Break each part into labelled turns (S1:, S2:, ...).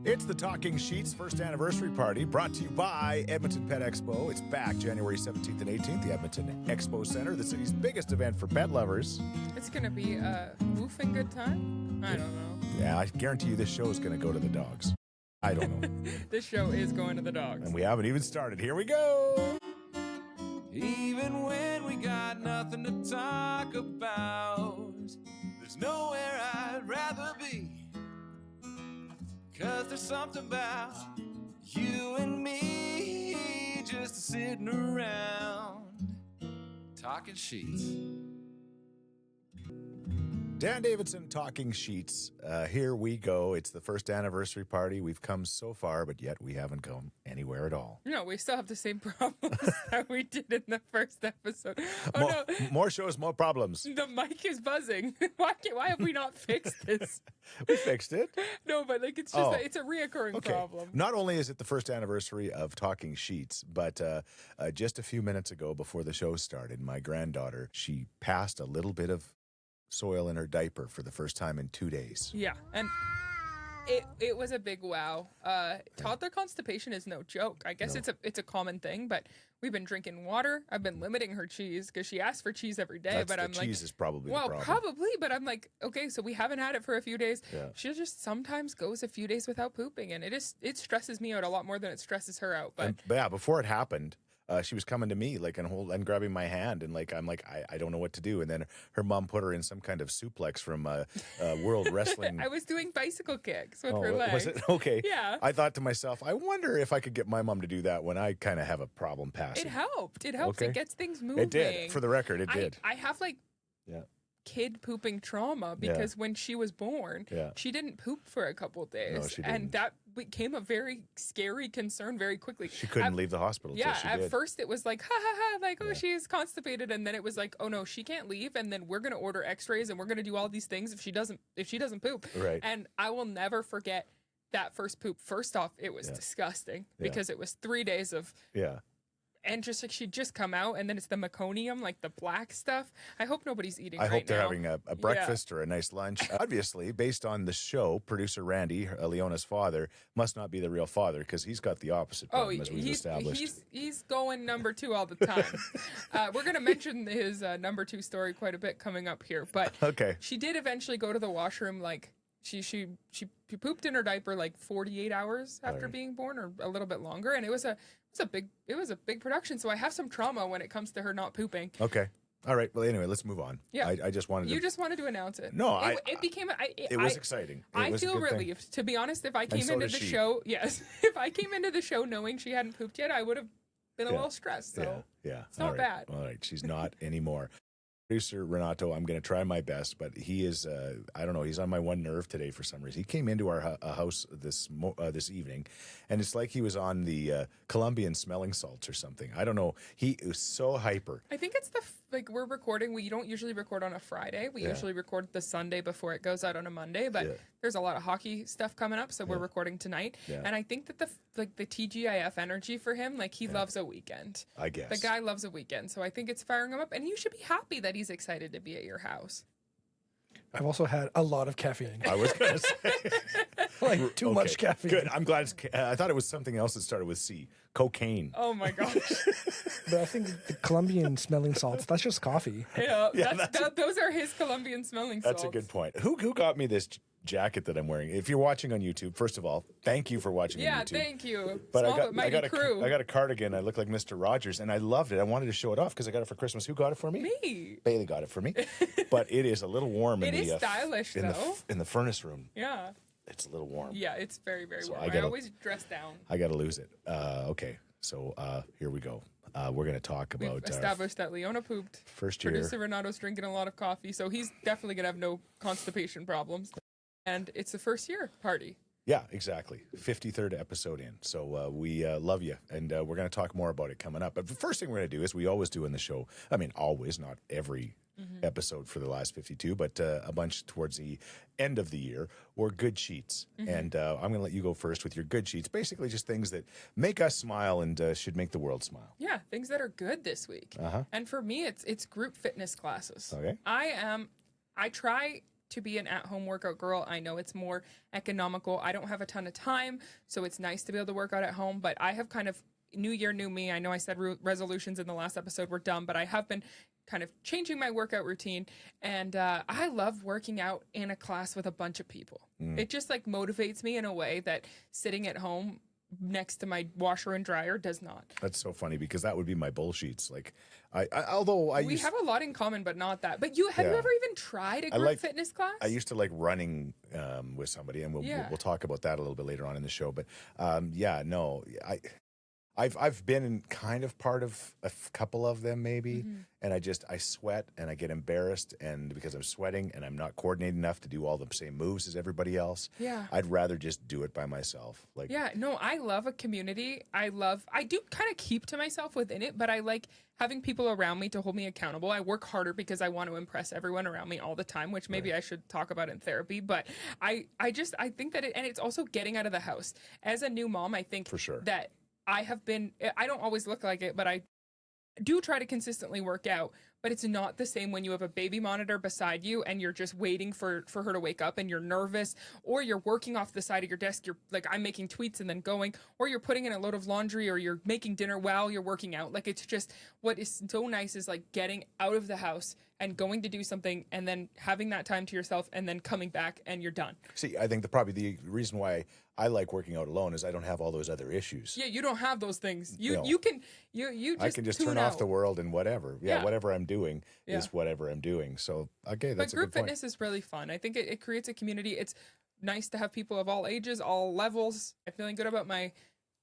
S1: It's the Talking Scheetz first anniversary party brought to you by Edmonton Pet Expo. It's back January 17th and 18th, the Edmonton Expo Center, the city's biggest event for pet lovers.
S2: It's going to be a woofing good time? I don't know.
S1: Yeah, I guarantee you this show is going to go to the dogs. I don't know.
S2: This show is going to the dogs.
S1: And we haven't even started. Here we go.
S3: Even when we got nothing to talk about, there's nowhere I'd rather be. 'Cause there's something about you and me just sitting around talking Scheetz.
S1: Dan Davidson, Talking Scheetz. Here we go. It's the first anniversary party. We've come so far, but yet we haven't come anywhere at all.
S2: No, we still have the same problems that we did in the first episode. Oh, no.
S1: More shows, more problems.
S2: The mic is buzzing. Why have we not fixed this?
S1: We fixed it.
S2: No, but like it's just it's a reoccurring problem.
S1: Not only is it the first anniversary of Talking Scheetz, but just a few minutes ago before the show started, my granddaughter, she passed a little bit of soil in her diaper for the first time in 2 days.
S2: Yeah, and it was a big wow. Toddler constipation is no joke. I guess it's a common thing, but we've been drinking water. I've been limiting her cheese because she asks for cheese every day. But I'm like,
S1: cheese is probably the problem.
S2: Probably. But I'm like, okay, so we haven't had it for a few days.
S1: Yeah.
S2: She just sometimes goes a few days without pooping, and it stresses me out a lot more than it stresses her out. But
S1: yeah, before it happened, she was coming to me and grabbing my hand, and I'm like, I don't know what to do. And then her mom put her in some kind of suplex from World Wrestling.
S2: I was doing bicycle kicks with her legs.
S1: Was it? Okay.
S2: Yeah.
S1: I thought to myself, I wonder if I could get my mom to do that when I kind of have a problem passing.
S2: It helped. It helps.
S1: Okay.
S2: It gets things moving.
S1: It did. For the record, it did.
S2: I have
S1: yeah.
S2: kid pooping trauma because when she was born, she didn't poop for a couple of days.
S1: No, she didn't.
S2: And that became a very scary concern very quickly.
S1: She couldn't leave the hospital.
S2: Yeah,
S1: she
S2: at
S1: did.
S2: first it was like, ha ha ha, like, oh, she's constipated. And then it was like, oh no, she can't leave. And then we're going to order x-rays and we're going to do all these things if she doesn't poop.
S1: Right.
S2: And I will never forget that first poop. First off, it was disgusting because it was 3 days of...
S1: Yeah.
S2: And just like she'd just come out, and then it's the meconium, like the black stuff. I hope nobody's eating.
S1: I hope they're
S2: now.
S1: having a breakfast or a nice lunch. Obviously, based on the show, producer Randy, Leona's father, must not be the real father because he's got the opposite problem, as we've established.
S2: He's going number two all the time. We're going to mention his number two story quite a bit coming up here, but she did eventually go to the washroom. Like she pooped in her diaper like 48 hours after being born, or a little bit longer, and it was a big production. So I have some trauma when it comes to her not pooping.
S1: Okay. All right. Well, anyway, let's move on.
S2: Yeah.
S1: I just wanted to...
S2: You just wanted to announce it.
S1: No,
S2: it
S1: was exciting.
S2: I feel relieved. To be honest, if I came into the show... Yes. If I came into the show knowing she hadn't pooped yet, I would have been a little stressed. So it's not bad.
S1: All right. She's not anymore. Producer Renato, I'm going to try my best, but he is, I don't know, he's on my one nerve today for some reason. He came into our house this evening, and it's like he was on the Colombian smelling salts or something. I don't know. He was so hyper.
S2: I think it's we're recording. We don't usually record on a Friday. We usually record the Sunday before it goes out on a Monday, but there's a lot of hockey stuff coming up, so we're recording tonight. Yeah. And I think that the TGIF energy for him, like he loves a weekend.
S1: I guess.
S2: The guy loves a weekend, so I think it's firing him up, and you should be happy that he's excited to be at your house.
S4: I've also had a lot of caffeine.
S1: I was going to say.
S4: Like too much caffeine.
S1: Good. I'm glad. I thought it was something else that started with C. Cocaine.
S2: Oh my gosh.
S4: But I think the Colombian smelling salts, that's just coffee.
S2: Yeah, those are his Colombian smelling salts.
S1: That's a good point. Who got me this jacket that I'm wearing? If you're watching on YouTube, first of all, thank you for watching on YouTube.
S2: Yeah, thank you.
S1: But
S2: I got
S1: a cardigan. I look like Mr. Rogers, and I loved it. I wanted to show it off because I got it for Christmas. Who got it for me?
S2: Me.
S1: Bailey got it for me. But it is a little warm
S2: It is stylish, though.
S1: In the furnace room.
S2: Yeah.
S1: It's a little warm.
S2: Yeah, it's very, very warm. I always dress down.
S1: I got to lose it. Okay, so here we go. We're going to talk about...
S2: We've established that Leona pooped.
S1: First year.
S2: Producer Renato's drinking a lot of coffee, so he's definitely going to have no constipation problems. And it's the first year party.
S1: Yeah, exactly. 53rd episode in. So we love you, and we're going to talk more about it coming up. But the first thing we're going to do is we always do in the show, I mean, always, not every episode for the last 52, but a bunch towards the end of the year, were good sheets. And I'm going to let you go first with your good sheets. Basically just things that make us smile and should make the world smile.
S2: Yeah, things that are good this week. And for me, it's group fitness classes.
S1: Okay.
S2: I try to be an at-home workout girl. I know it's more economical. I don't have a ton of time, so it's nice to be able to work out at home. But I have kind of, new year, new me. I know I said resolutions in the last episode were dumb, but I have been kind of changing my workout routine. And I love working out in a class with a bunch of people. It just like motivates me in a way that sitting at home next to my washer and dryer does not.
S1: That's so funny because that would be my bullshits. Like, we
S2: have a lot in common, but not that. But have you ever even tried a group fitness class?
S1: I used to like running with somebody, and we'll talk about that a little bit later on in the show. But I've been in kind of part of a couple of them maybe, and I sweat and I get embarrassed, and because I'm sweating and I'm not coordinated enough to do all the same moves as everybody else. Yeah, I'd rather just do it by myself. Like,
S2: I love a community. I do kind of keep to myself within it, but I like having people around me to hold me accountable. I work harder because I want to impress everyone around me all the time, which maybe I should talk about in therapy. But I think that and it's also getting out of the house as a new mom. I think
S1: for sure
S2: that I don't always look like it, but I do try to consistently work out, but it's not the same when you have a baby monitor beside you and you're just waiting for her to wake up and you're nervous, or you're working off the side of your desk. You're like, I'm making tweets and then going, or you're putting in a load of laundry, or you're making dinner while you're working out. Like, it's just, what is so nice is like getting out of the house and going to do something and then having that time to yourself and then coming back and you're done.
S1: See, I think probably the reason why I like working out alone is I don't have all those other issues.
S2: Yeah, you don't have those things. I
S1: can just turn off the world and whatever. Yeah, whatever I'm doing is whatever I'm doing. So, okay, that's a good point.
S2: But group fitness is really fun. I think it creates a community. It's nice to have people of all ages, all levels. I'm feeling good about my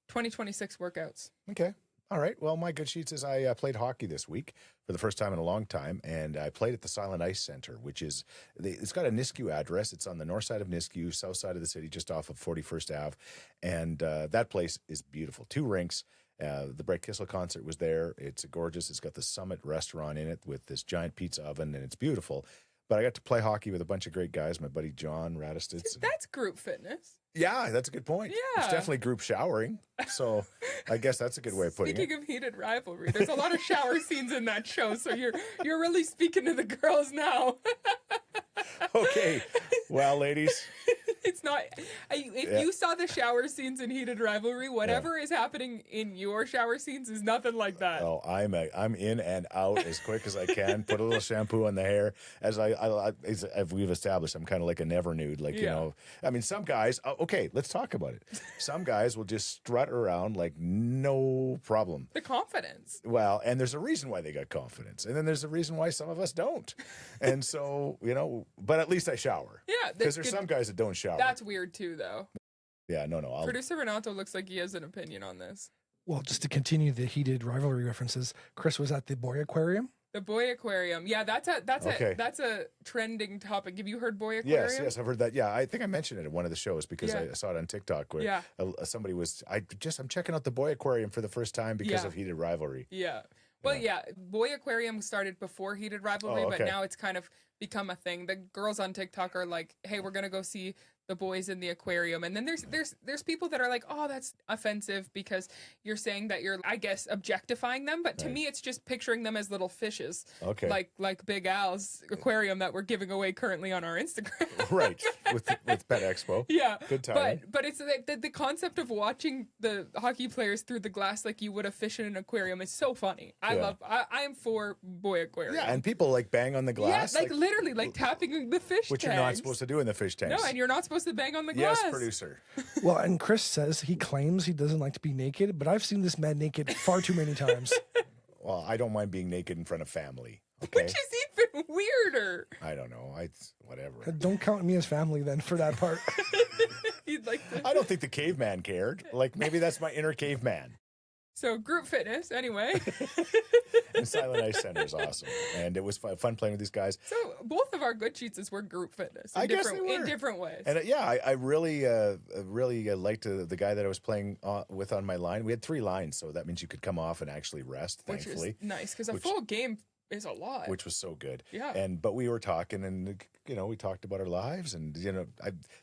S2: 2026 workouts.
S1: Okay. All right. Well, my good Scheetz is I played hockey this week for the first time in a long time, and I played at the Silent Ice Center, which is, it's got a Nisku address. It's on the north side of Nisku, south side of the city, just off of 41st Ave, and that place is beautiful. 2 rinks. The Brett Kissel concert was there. It's gorgeous. It's got the Summit restaurant in it with this giant pizza oven, and it's beautiful. But I got to play hockey with a bunch of great guys. My buddy John Radistitz.
S2: That's group fitness.
S1: Yeah, that's a good point.
S2: Yeah.
S1: It's definitely group showering. So I guess that's a good way of putting it.
S2: Speaking of heated rivalry, there's a lot of shower scenes in that show. So you're really speaking to the girls now.
S1: Okay. Well, ladies.
S2: It's not. If you saw the shower scenes in Heated Rivalry, whatever is happening in your shower scenes is nothing like that.
S1: Oh, I'm in and out as quick as I can. Put a little shampoo on the hair. As we've established, I'm kind of like a never nude. Like, you know, I mean, some guys. Okay, let's talk about it. Some guys will just strut around like no problem.
S2: The confidence.
S1: Well, and there's a reason why they got confidence, and then there's a reason why some of us don't. And so, you know, but at least I shower.
S2: Yeah,
S1: because there's some guys that don't shower.
S2: That's weird too, though.
S1: Yeah, no.
S2: Producer Renato looks like he has an opinion on this.
S4: Well, just to continue the heated rivalry references, Chris was at the Boy Aquarium.
S2: The Boy Aquarium. Yeah, that's a trending topic. Have you heard Boy Aquarium?
S1: Yes, I've heard that. Yeah, I think I mentioned it at one of the shows because I saw it on TikTok where somebody was. I'm checking out the Boy Aquarium for the first time because of heated rivalry.
S2: Yeah. Well, Boy Aquarium started before Heated Rivalry, but now it's kind of become a thing. The girls on TikTok are like, "Hey, we're gonna go see the boys in the aquarium," and then there's people that are like, "Oh, that's offensive because you're saying that you're, I guess, objectifying them." But to me, it's just picturing them as little fishes, like Big Al's aquarium that we're giving away currently on our Instagram,
S1: right? With Pet Expo, good time.
S2: But it's the concept of watching the hockey players through the glass like you would a fish in an aquarium is so funny. I am for Boy Aquarium.
S1: Yeah, and people like bang on the glass,
S2: like literally like tapping the fish,
S1: which
S2: tanks.
S1: You're not supposed to do in the fish tanks.
S2: No, and you're not supposed to bang on the glass.
S1: Yes, producer.
S4: Well, and Chris says he claims he doesn't like to be naked, but I've seen this man naked far too many times.
S1: Well, I don't mind being naked in front of family. Okay?
S2: Which is even weirder.
S1: I don't know. Whatever.
S4: Don't count me as family then for that part.
S1: I don't think the caveman cared. Like, maybe that's my inner caveman.
S2: So group fitness, anyway.
S1: The Silent Ice Center is awesome, and it was fun playing with these guys.
S2: So both of our good Scheetzes were group fitness. In different ways.
S1: And I really liked the guy that I was playing with on my line. We had 3 lines, so that means you could come off and actually rest. Thankfully,
S2: which is nice because a full game is a lot.
S1: Which was so good.
S2: Yeah.
S1: But we were talking, and we talked about our lives, and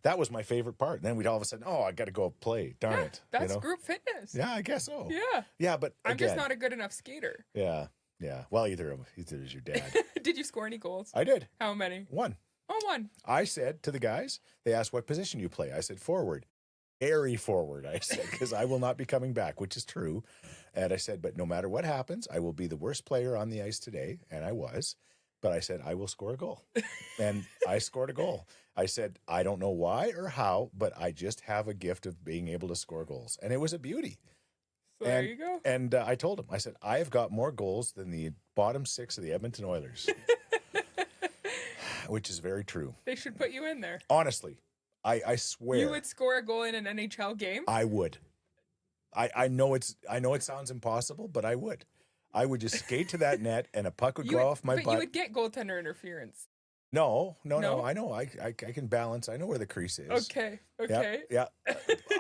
S1: that was my favorite part. And then we'd all of a sudden, I got to go play. Darn it!
S2: That's group fitness.
S1: Yeah, I guess so.
S2: Yeah.
S1: Yeah, but
S2: I'm just not a good enough skater.
S1: Yeah. Yeah. Well, either is your dad.
S2: Did you score any goals?
S1: I did.
S2: How many?
S1: 1.
S2: Oh, one.
S1: I said to the guys, they asked what position you play. I said forward. Very forward, I said, because I will not be coming back, which is true. And I said, but no matter what happens, I will be the worst player on the ice today. And I was. But I said, I will score a goal. And I scored a goal. I said, I don't know why or how, but I just have a gift of being able to score goals. And it was a beauty.
S2: So there you go.
S1: And I told him, I said, I have got more goals than the bottom 6 of the Edmonton Oilers. Which is very true.
S2: They should put you in there.
S1: Honestly, I swear.
S2: You would score a goal in an NHL game?
S1: I would. I know it sounds impossible, but I would. I would just skate to that net and a puck would go off my butt.
S2: But you would get goaltender interference.
S1: No. I know. I can balance. I know where the crease is.
S2: Okay.
S1: Yeah.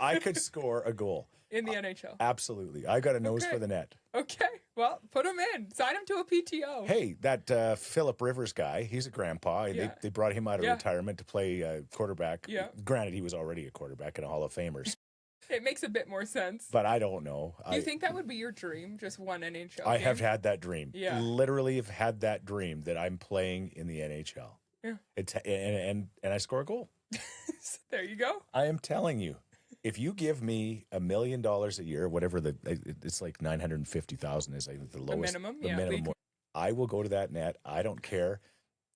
S1: I could score a goal.
S2: In the NHL.
S1: Absolutely. I got a nose for the net.
S2: Okay. Well, put him in. Sign him to a PTO.
S1: Hey, that Philip Rivers guy, he's a grandpa.
S2: Yeah.
S1: They brought him out of retirement to play quarterback.
S2: Yeah.
S1: Granted, he was already a quarterback and a Hall of Famer.
S2: It makes a bit more sense.
S1: But I don't know.
S2: Do you think that would be your dream? Just one NHL game?
S1: I have had that dream.
S2: Yeah.
S1: Literally have had that dream that I'm playing in the NHL.
S2: Yeah.
S1: And I score a goal.
S2: There you go.
S1: I am telling you, if you give me $1 million a year, whatever it's like 950,000 is, I think the lowest.
S2: Minimum.
S1: The minimum. I will go to that net. I don't care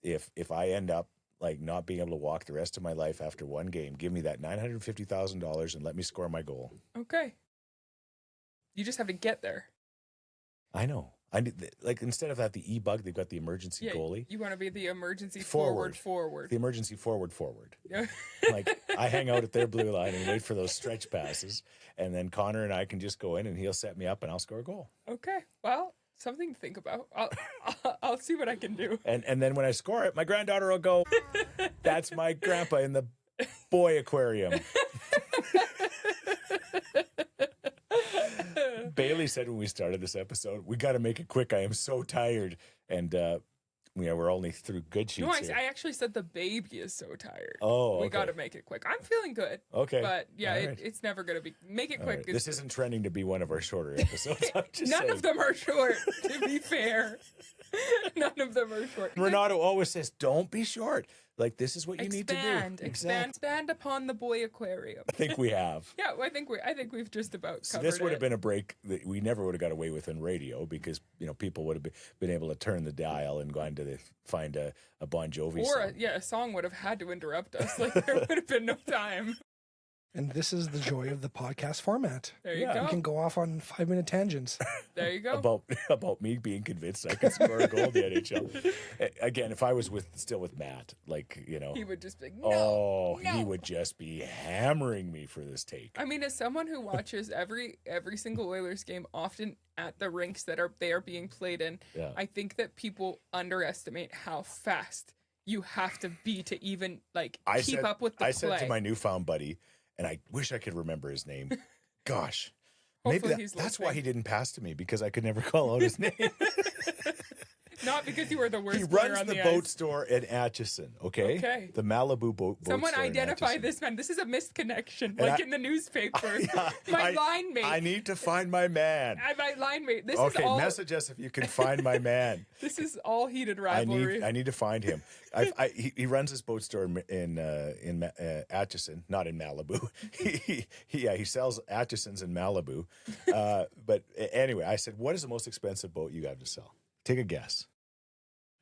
S1: if I end up like not being able to walk the rest of my life after one game. Give me that $950,000 and let me score my goal.
S2: Okay. You just have to get there.
S1: I know. I need, like, instead of that, the e-bug, they've got the emergency goalie.
S2: You want to be the emergency forward.
S1: The emergency forward.
S2: Yeah.
S1: Like, I hang out at their blue line and wait for those stretch passes, and then Connor and I can just go in and he'll set me up and I'll score a goal.
S2: Okay. Well, something to think about. I'll see what I can do.
S1: And then when I score it, my granddaughter will go, that's my grandpa in the boy aquarium. Bailey said when we started this episode, we got to make it quick. I am so tired. And we're only through good Scheetz.
S2: No,
S1: here.
S2: I actually said the baby is so tired.
S1: Oh, okay.
S2: We got to make it quick. I'm feeling good.
S1: Okay.
S2: But yeah,
S1: Right.
S2: it's never going to be. Make it quick.
S1: Right. This isn't trending to be one of our shorter episodes. I'm just
S2: None
S1: saying.
S2: of them are short, to be fair. None of them are short.
S1: Renato always says, don't be short. Like, this is what you need to do.
S2: Expand upon the boy aquarium.
S1: I think we have.
S2: Yeah, well, I think we've just about
S1: So
S2: covered
S1: this would have
S2: it.
S1: been a break that we never would have got away with in radio because, people would have been able to turn the dial and gone to find a Bon Jovi
S2: Or
S1: song.
S2: a song would have had to interrupt us. Like, there would have been no time.
S4: And this is the joy of the podcast format.
S2: There you
S1: Yeah.
S2: go.
S4: We can go off on 5-minute tangents.
S2: There you go.
S1: About me being convinced I could score a goal in the NHL. Again, if I was still with Matt,
S2: He would just be like, no,
S1: he would just be hammering me for this take.
S2: I mean, as someone who watches every single Oilers game, often at the rinks that they are being played in,
S1: Yeah.
S2: I think that people underestimate how fast you have to be to even keep up with the play.
S1: I said to my newfound buddy, and I wish I could remember his name. Gosh.
S2: Hopefully
S1: Maybe
S2: he's
S1: that's why
S2: listening.
S1: he didn't pass to me because I could never call out his name.
S2: Not because you were the worst
S1: He
S2: player
S1: runs
S2: on
S1: the
S2: the
S1: boat
S2: ice.
S1: store in Atchison, okay?
S2: Okay.
S1: The Malibu boat
S2: Someone
S1: store in
S2: identify
S1: Atchison.
S2: this man. This is a missed connection,
S1: And
S2: like in the newspaper.
S1: Yeah,
S2: My line mate.
S1: I need to find my man.
S2: My line mate. This
S1: Okay,
S2: is all.
S1: message us if you can find my man.
S2: This is all heated rivalry.
S1: I need to find him. He runs his boat store in Atchison, not in Malibu. He sells Atchisons in Malibu. But anyway, I said, what is the most expensive boat you have to sell? Take a guess.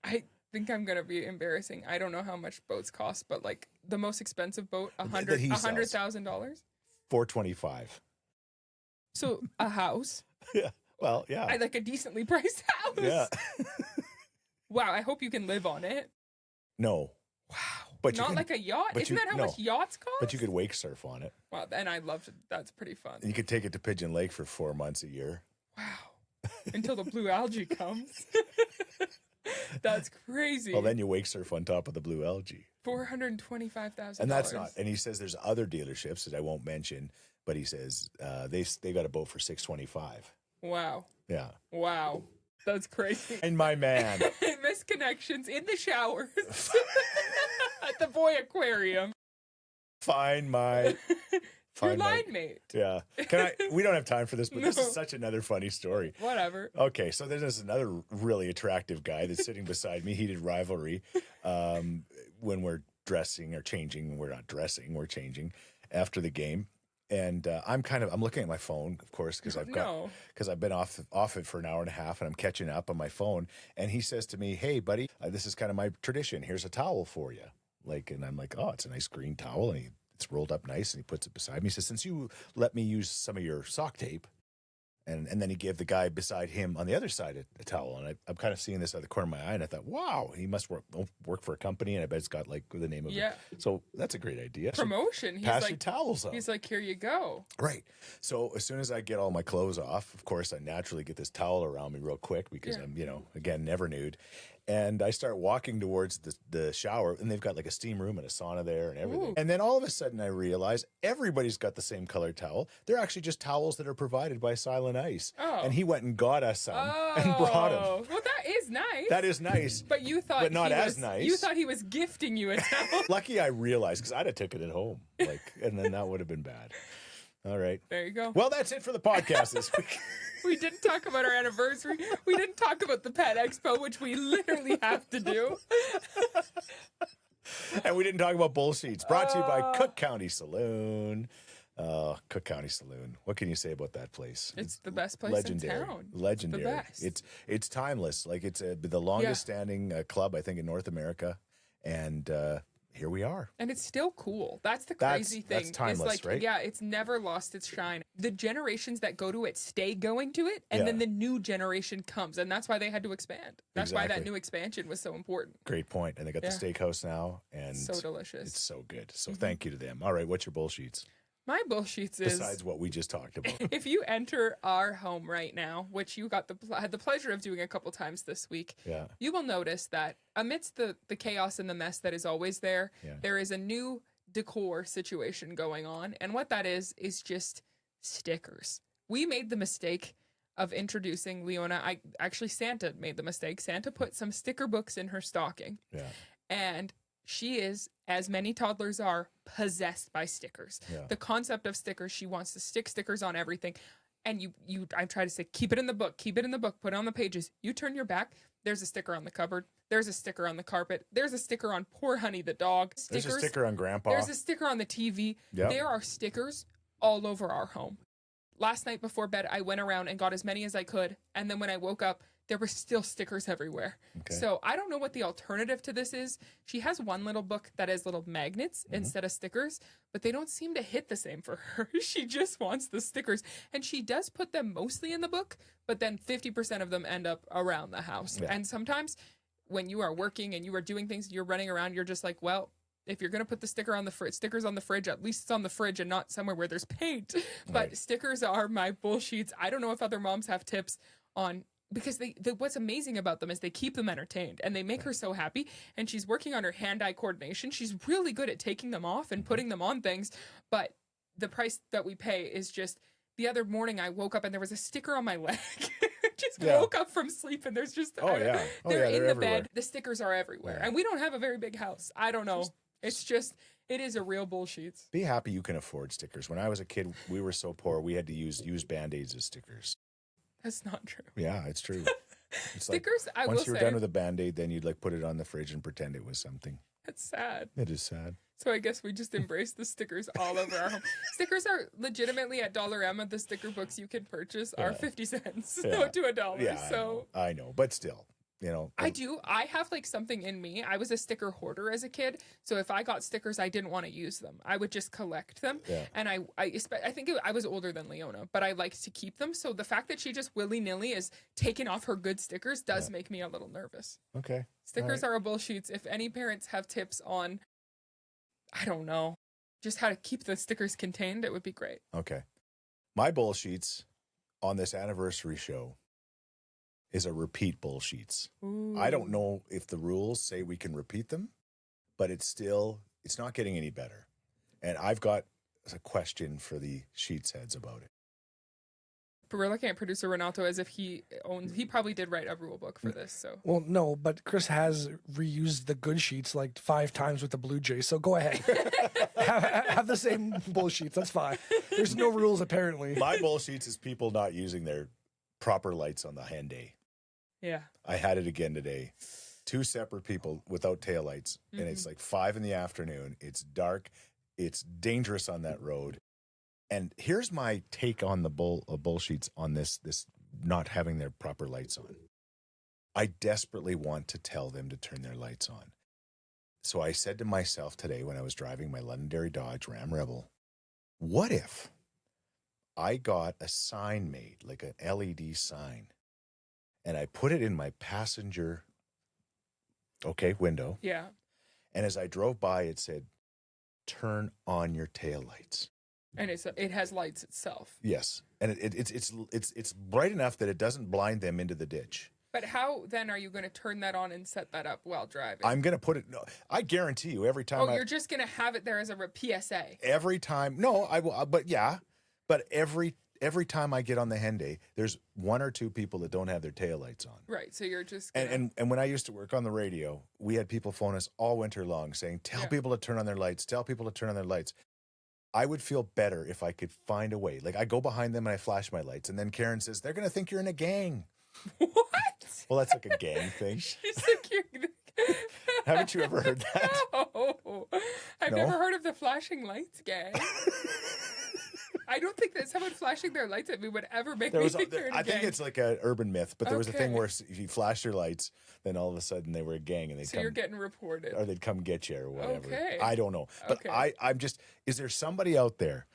S2: I think I'm gonna be embarrassing. I don't know how much boats cost, but the most expensive boat,
S1: That he sells.
S2: $100,000.
S1: $425.
S2: So a house.
S1: Yeah. Well, yeah.
S2: I like a decently priced house.
S1: Yeah.
S2: Wow. I hope you can live on it.
S1: No.
S2: Wow.
S1: But you
S2: not
S1: can-
S2: like a yacht.
S1: but
S2: Isn't
S1: you-
S2: that how
S1: no.
S2: much yachts cost?
S1: But you could wake surf on it.
S2: Wow. And I loved it. That's pretty fun.
S1: You could take it to Pigeon Lake for 4 months a year.
S2: Wow. Until the blue algae comes. That's crazy.
S1: Well, then you wake surf on top of the blue algae.
S2: $425,000.
S1: And that's not. And he says there's other dealerships that I won't mention, but he says they got a boat for $625.
S2: Wow.
S1: Yeah.
S2: Wow. That's crazy.
S1: And my man.
S2: Misconnections in the showers at the boy aquarium.
S1: Find my.
S2: Your
S1: Find my-
S2: line mate.
S1: Yeah. We don't have time for this, but this
S2: No.
S1: is such another funny story.
S2: Whatever.
S1: Okay, so there's this another really attractive guy that's sitting beside me. Heated rivalry. when we're dressing or changing. We're not dressing, we're changing after the game. And I'm looking at my phone, of course, because I've been off it for an hour and a half, and I'm catching up on my phone. And he says to me, "Hey, buddy, this is kind of my tradition. Here's a towel for you." And I'm like, "Oh, it's a nice green towel," and it's rolled up nice, and he puts it beside me. He says, "Since you let me use some of your sock tape," and then he gave the guy beside him on the other side a towel. And I'm kind of seeing this out of the corner of my eye, and I thought, wow, he must work for a company, and I bet it's got like the name of it. So that's a great idea.
S2: Promotion.
S1: Pass your towels out.
S2: He's like, here you go.
S1: Right. So as soon as I get all my clothes off, of course, I naturally get this towel around me real quick because I'm, again, never nude. And I start walking towards the shower, and they've got like a steam room and a sauna there and everything. Ooh. And then all of a sudden I realize everybody's got the same colored towel. They're actually just towels that are provided by Silent Ice. Oh. And he went and got us some and brought them.
S2: Well, that is nice.
S1: That is nice.
S2: But you thought
S1: but not as nice.
S2: You thought he was gifting you a towel.
S1: Lucky I realized, because I'd have taken it home. And then that would have been bad. All right.
S2: There you go.
S1: Well, that's it for the podcast this week.
S2: We didn't talk about our anniversary. We didn't talk about the Pet Expo, which we literally have to do.
S1: And we didn't talk about bull sheets. Brought to you by Cook County Saloon. Cook County Saloon. What can you say about that place?
S2: It's the best place
S1: legendary.
S2: in town.
S1: Legendary.
S2: The best.
S1: It's timeless. Like it's the longest standing club, I think, in North America. And here we are.
S2: And it's still cool. That's the crazy thing.
S1: That's timeless, right?
S2: Yeah, it's never lost its shine. The generations that go to it stay going to it, and then the new generation comes. And that's why they had to expand. That's why that new expansion was so important.
S1: Great point. And they got the steakhouse now. And
S2: so delicious.
S1: It's so good. So thank you to them. All right, what's your bull sheets?
S2: My bull sheets is,
S1: besides what we just talked about,
S2: if you enter our home right now, which you had the pleasure of doing a couple times this week, you will notice that amidst the chaos and the mess that is always there, there is a new decor situation going on. And what that is just stickers. We made the mistake of introducing Leona. Santa made the mistake. Santa put some sticker books in her stocking. Yeah. And she is, as many toddlers are, possessed by stickers. Yeah. The concept of stickers, she wants to stick stickers on everything. And I try to say, keep it in the book, put it on the pages. You turn your back, there's a sticker on the cupboard. There's a sticker on the carpet. There's a sticker on poor Honey the dog.
S1: There's a sticker on Grandpa.
S2: There's a sticker on the TV. Yep. There are stickers all over our home. Last night before bed, I went around and got as many as I could. And then when I woke up, there were still stickers everywhere. Okay. So I don't know what the alternative to this is. She has one little book that has little magnets instead of stickers, but they don't seem to hit the same for her. She just wants the stickers. And she does put them mostly in the book, but then 50% of them end up around the house. Yeah. And sometimes when you are working and you are doing things, you're running around, you're just like, well, if you're going to put the stickers on the fridge, at least it's on the fridge and not somewhere where there's paint. But stickers are my bull sheets. I don't know if other moms have tips on, because what's amazing about them is they keep them entertained and they make her so happy. And she's working on her hand-eye coordination. She's really good at taking them off and putting them on things. But the price that we pay is just, the other morning I woke up and there was a sticker on my leg. Woke up from sleep and there's just, they're in the everywhere. Bed. The stickers are everywhere. And we don't have a very big house. I don't know. It is a real bullshit.
S1: Be happy you can afford stickers. When I was a kid, we were so poor, we had to use Band-Aids as stickers.
S2: That's not true.
S1: Yeah, it's true. It's
S2: stickers,
S1: like, once you're done with a Band-Aid, then you'd put it on the fridge and pretend it was something.
S2: That's sad.
S1: It is sad.
S2: So I guess we just embrace the stickers all over our home. Stickers are legitimately at $1. The sticker books you can purchase are 50 cents to $1.
S1: Yeah,
S2: so
S1: I know, but still.
S2: I do. I have something in me. I was a sticker hoarder as a kid. So if I got stickers, I didn't want to use them. I would just collect them. Yeah. And I think I was older than Leona, but I liked to keep them. So the fact that she just willy-nilly is taking off her good stickers does make me a little nervous.
S1: Okay.
S2: Stickers are a bullshits. If any parents have tips on, I don't know, just how to keep the stickers contained, it would be great.
S1: Okay. My bullshits on this anniversary show is a repeat bullshits. I don't know if the rules say we can repeat them, but it's not getting any better. And I've got a question for the Scheetz heads about it.
S2: But we're looking at producer Renato as if he probably did write a rule book for this. So
S4: well, no, but Chris has reused the good sheets 5 times with the Blue Jays. So go ahead, have the same bullshits. That's fine. There's no rules apparently.
S1: My bullshits is people not using their proper lights on the hen day.
S2: Yeah.
S1: I had it again today. two separate people without taillights, and it's like 5 p.m. It's dark. It's dangerous on that road. And here's my take on the bullshits on this not having their proper lights on. I desperately want to tell them to turn their lights on. So I said to myself today when I was driving my Londonderry Dodge Ram Rebel, what if I got a sign made, like an LED sign, and I put it in my passenger, window.
S2: Yeah.
S1: And as I drove by, it said, turn on your taillights.
S2: And it has lights itself.
S1: Yes. And it's bright enough that it doesn't blind them into the ditch.
S2: But how then are you going to turn that on and set that up while driving?
S1: I'm going to put it, no, I guarantee you every time.
S2: You're just going to have it there as a PSA.
S1: Every time. No, I will, but yeah. But every time I get on the Henday, there's 1 or 2 people that don't have their taillights on.
S2: Right. So you're just
S1: and when I used to work on the radio, we had people phone us all winter long saying, tell people to turn on their lights, tell people to turn on their lights. I would feel better if I could find a way. Like I go behind them and I flash my lights, and then Karen says, they're going to think you're in a gang.
S2: What?
S1: Well, that's like a gang thing.
S2: She's like,
S1: Haven't you ever heard that?
S2: No. I've never heard of the flashing lights gang. I don't think that someone flashing their lights at me would ever make me think they're in a gang.
S1: I think it's like an urban myth, but there was a thing where if you flash your lights, then all of a sudden they were a gang and
S2: you're getting reported.
S1: Or they'd come get you or whatever.
S2: Okay.
S1: I don't know. But I'm just, is there somebody out there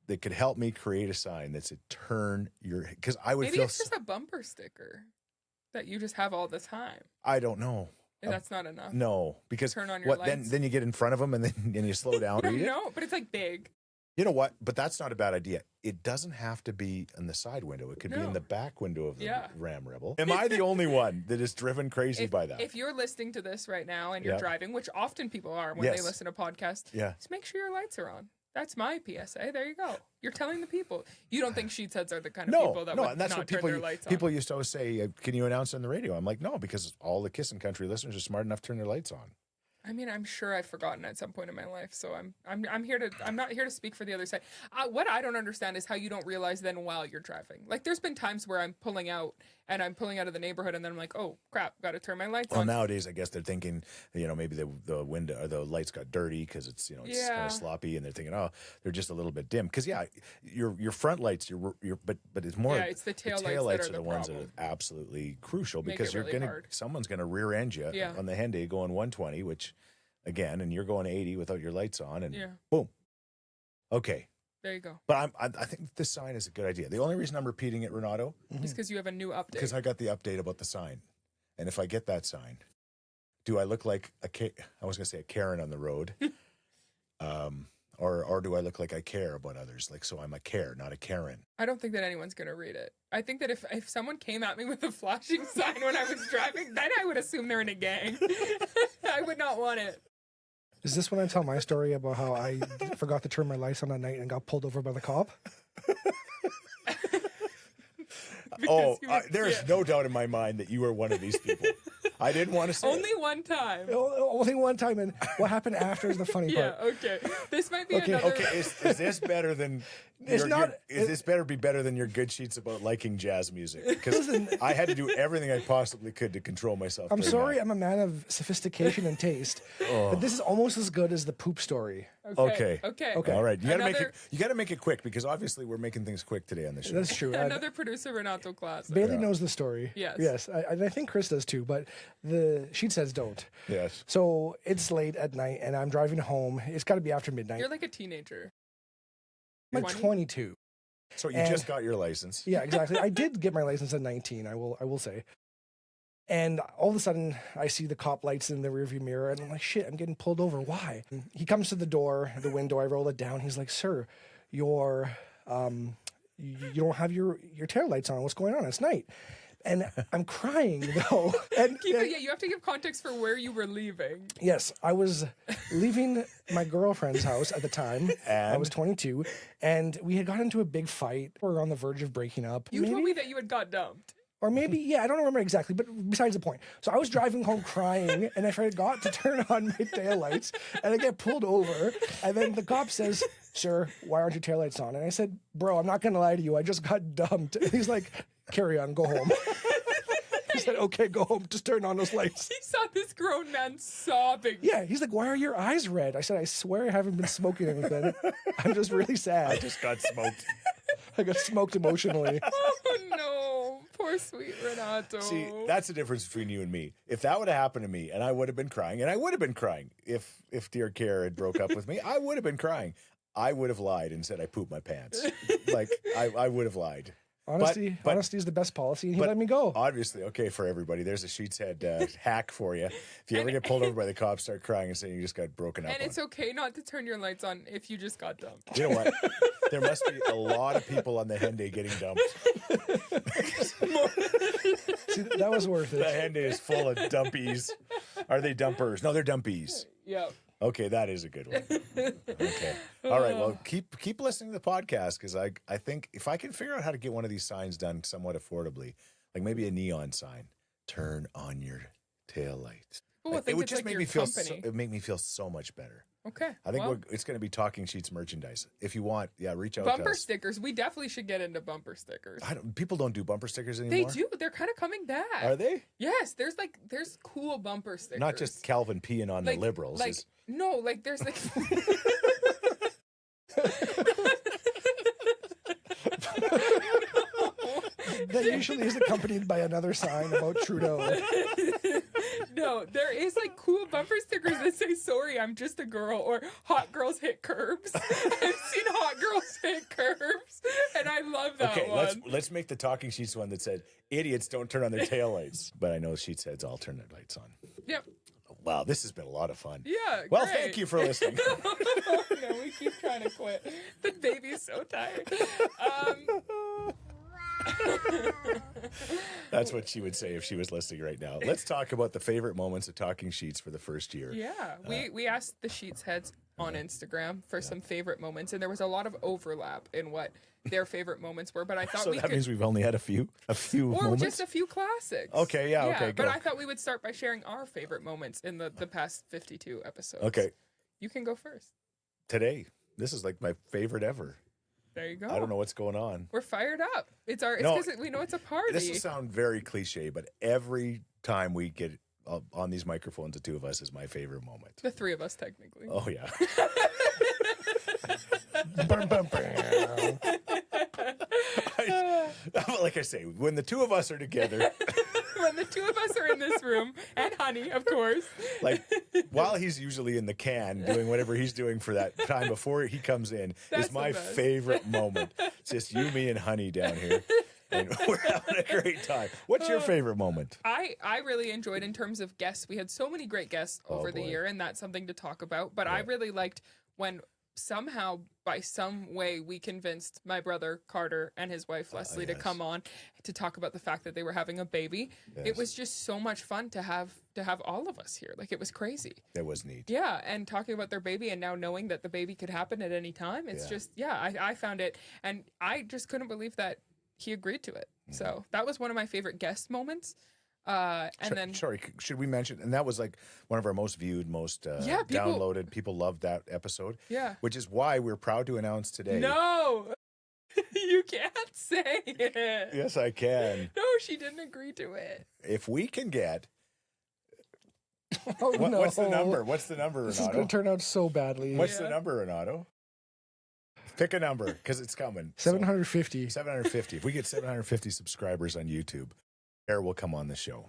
S1: that could help me create a sign that said turn your, because I would
S2: Maybe
S1: feel.
S2: Maybe it's just a bumper sticker that you just have all the time.
S1: I don't know.
S2: And that's not enough.
S1: No, because
S2: turn on your lights.
S1: Then you get in front of them and then you slow down.
S2: No, but it's like big.
S1: You know what? But that's not a bad idea. It doesn't have to be in the side window. It could be in the back window of the Ram Rebel. Am I the only one that is driven crazy by that?
S2: If you're listening to this right now and you're driving, which often people are when they listen to podcasts, just make sure your lights are on. That's my PSA. There you go. You're telling the people. You don't think Scheetz heads are the kind of people that would
S1: and that's
S2: not
S1: what
S2: turn their lights on.
S1: People used to always say, can you announce on the radio? I'm like, no, because all the Kissin' Country listeners are smart enough to turn their lights on.
S2: I mean, I'm sure I've forgotten at some point in my life, so I'm not here to speak for the other side. What I don't understand is how you don't realize then while you're driving. Like, there's been times where I'm pulling out of the neighborhood, and then I'm like, oh crap, got to turn my lights on.
S1: Well, nowadays I guess they're thinking, maybe the window or the lights got dirty because it's it's kind of sloppy, and they're thinking, oh, they're just a little bit dim. Because your front lights, but it's more
S2: it's the tail lights
S1: are the ones that are absolutely crucial because someone's gonna rear end you on the Henday going 120, which. Again, and you're going 80 without your lights on, and boom. Okay.
S2: There you go.
S1: But I think this sign is a good idea. The only reason I'm repeating it, Renato,
S2: is because you have a new update.
S1: Because I got the update about the sign. And if I get that sign, do I look like I was going to say a Karen on the road? Or do I look like I care about others? Like, so I'm a care, not a Karen.
S2: I don't think that anyone's going to read it. I think that if someone came at me with a flashing sign when I was driving, then I would assume they're in a gang. I would not want it.
S4: Is this when I tell my story about how I forgot to turn my lights on at night and got pulled over by the cop?
S1: There is no doubt in my mind that you are one of these people. I didn't want to say
S2: only one time.
S4: Only one time, and what happened after is the funny part.
S2: Yeah, okay. This might be another.
S1: Okay, is this better than? This better be better than your good sheets about liking jazz music? Because I had to do everything I possibly could to control myself.
S4: I'm sorry, I'm a man of sophistication and taste, but this is almost as good as the poop story.
S1: Okay. All right. You got to make it quick because obviously we're making things quick today on the show.
S4: That's true.
S2: Another producer Renato class.
S4: Bailey knows the story.
S2: Yes.
S4: I think Chris does too, but the Scheetz heads don't.
S1: Yes.
S4: So it's late at night and I'm driving home. It's got to be after midnight.
S2: You're like a teenager.
S4: I'm like 22.
S1: So you just got your license.
S4: Yeah, exactly. I did get my license at 19, I will say. And all of a sudden, I see the cop lights in the rearview mirror, and I'm like, shit, I'm getting pulled over. Why? And he comes to the door, the window, I roll it down. He's like, sir, you don't have your tail lights on. What's going on? It's night. And I'm crying, though.
S2: You have to give context for where you were leaving.
S4: Yes, I was leaving my girlfriend's house at the time.
S1: And?
S4: I was 22, and we had got into a big fight. We were on the verge of breaking up.
S2: You told me that you had got dumped.
S4: Or maybe, I don't remember exactly, but besides the point. So I was driving home crying, and I forgot to turn on my taillights, and I get pulled over, and then the cop says, sir, why aren't your taillights on? And I said, bro, I'm not going to lie to you, I just got dumped. And he's like, carry on, go home. I said, okay, go home. Just turn on those lights.
S2: He saw this grown man sobbing.
S4: Yeah, he's like, why are your eyes red? I said, I swear I haven't been smoking anything. I'm just really sad.
S1: I just got smoked.
S4: I got smoked emotionally.
S2: Oh, no. Poor sweet Renato.
S1: See, that's the difference between you and me. If that would have happened to me, and I would have been crying, and I would have been crying if dear Kara had broke up with me, I would have been crying. I would have lied and said I pooped my pants. Like, I would have lied.
S4: Honesty is the best policy, and he let me go.
S1: Obviously, okay, for everybody, there's a Scheetz Head hack for you. If you ever get pulled over by the cops, start crying and saying you just got broken up
S2: And it's okay not to turn your lights on if you just got dumped.
S1: You know what? There must be a lot of people on the Henday getting dumped.
S4: See, that was worth
S1: The
S4: it.
S1: Henday is full of dumpies. Are they dumpers? No, they're dumpies.
S2: Yep.
S1: Okay, that is a good one. Okay. All right. Well, keep listening to the podcast because I think if I can figure out how to get one of these signs done somewhat affordably, like maybe a neon sign, turn on your tail lights.
S2: Well,
S1: It would just
S2: like
S1: make
S2: your
S1: make me feel so much better.
S2: Okay.
S1: I think
S2: well,
S1: it's going to be Talking Scheetz merchandise. If you want, reach out
S2: bumper
S1: to us.
S2: stickers. We definitely should get into bumper stickers.
S1: People don't do bumper stickers
S2: They
S1: anymore.
S2: do. They're kind of coming back.
S1: Are they?
S2: Yes. There's cool bumper stickers.
S1: Not just Calvin peeing on the
S2: Like-
S1: liberals.
S2: Like no, like there's like.
S4: That usually is accompanied by another sign about Trudeau.
S2: No, there is like cool bumper stickers that say "Sorry, I'm just a girl" or "Hot girls hit curbs." I've seen "Hot girls hit curbs," and I love that
S1: okay,
S2: one.
S1: let's make the Talking Scheetz one that said "Idiots don't turn on their taillights," but I know Scheetz Heads all turn their lights on.
S2: Yep.
S1: Wow, this has been a lot of fun.
S2: Yeah.
S1: Well,
S2: great.
S1: thank you for listening.
S2: Oh, no, we keep trying to quit. The baby's so tired.
S1: That's what she would say if she was listening right now. Let's talk about the favorite moments of Talking Scheetz for the first year.
S2: Yeah, we asked the Scheetz Heads on Instagram for some favorite moments, and there was a lot of overlap in what their favorite moments were. But I thought
S1: So
S2: we
S1: that
S2: could,
S1: means we've only had a few
S2: or
S1: moments.
S2: just a few classics.
S1: Okay, yeah, okay,
S2: But
S1: go.
S2: I thought we would start by sharing our favorite moments in the past 52 episodes.
S1: Okay,
S2: You can go first.
S1: today, this is like my favorite ever.
S2: There you go.
S1: I don't know what's going on.
S2: We're fired up. It's
S1: No,
S2: because we know it's a party.
S1: This will sound very cliche, but every time we get on these microphones, the two of us is my favorite moment.
S2: The three of us, technically.
S1: Oh, yeah.
S4: Bum, bum, bum.
S1: Like I say, when the two of us are together,
S2: When the two of us are in this room, and Honey, of course.
S1: like while he's usually in the can doing whatever he's doing for that time before he comes in,
S2: That's
S1: is my
S2: the best.
S1: favorite moment. It's just you, me, and Honey down here. And we're having a great time. What's your favorite moment?
S2: I really enjoyed in terms of guests. We had so many great guests over the
S1: boy.
S2: year, and that's something to talk about. But I really liked when somehow, by some way, we convinced my brother Carter and his wife Leslie to
S1: yes.
S2: come on to talk about the fact that they were having a baby.
S1: Yes.
S2: It was just so much fun to have all of us here. Like, it was crazy.
S1: That was neat.
S2: Yeah, and talking about their baby and now knowing that the baby could happen at any time. It's just, I found it, and I just couldn't believe that he agreed to it. So that was one of my favorite guest moments.
S1: Sorry, should we mention? And that was like one of our most viewed, most downloaded. People loved that episode.
S2: Yeah.
S1: Which is why we're proud to announce today.
S2: No, you can't say it.
S1: Yes, I can.
S2: No, she didn't agree to it.
S1: If we can get.
S4: Oh, no.
S1: What's the number? What's the number,
S4: This is
S1: Renato?
S4: going to turn out so badly.
S1: What's the number, Renato? Pick a number because it's coming.
S4: 750.
S1: 750. If we get 750 subscribers on YouTube, Air will come on the show.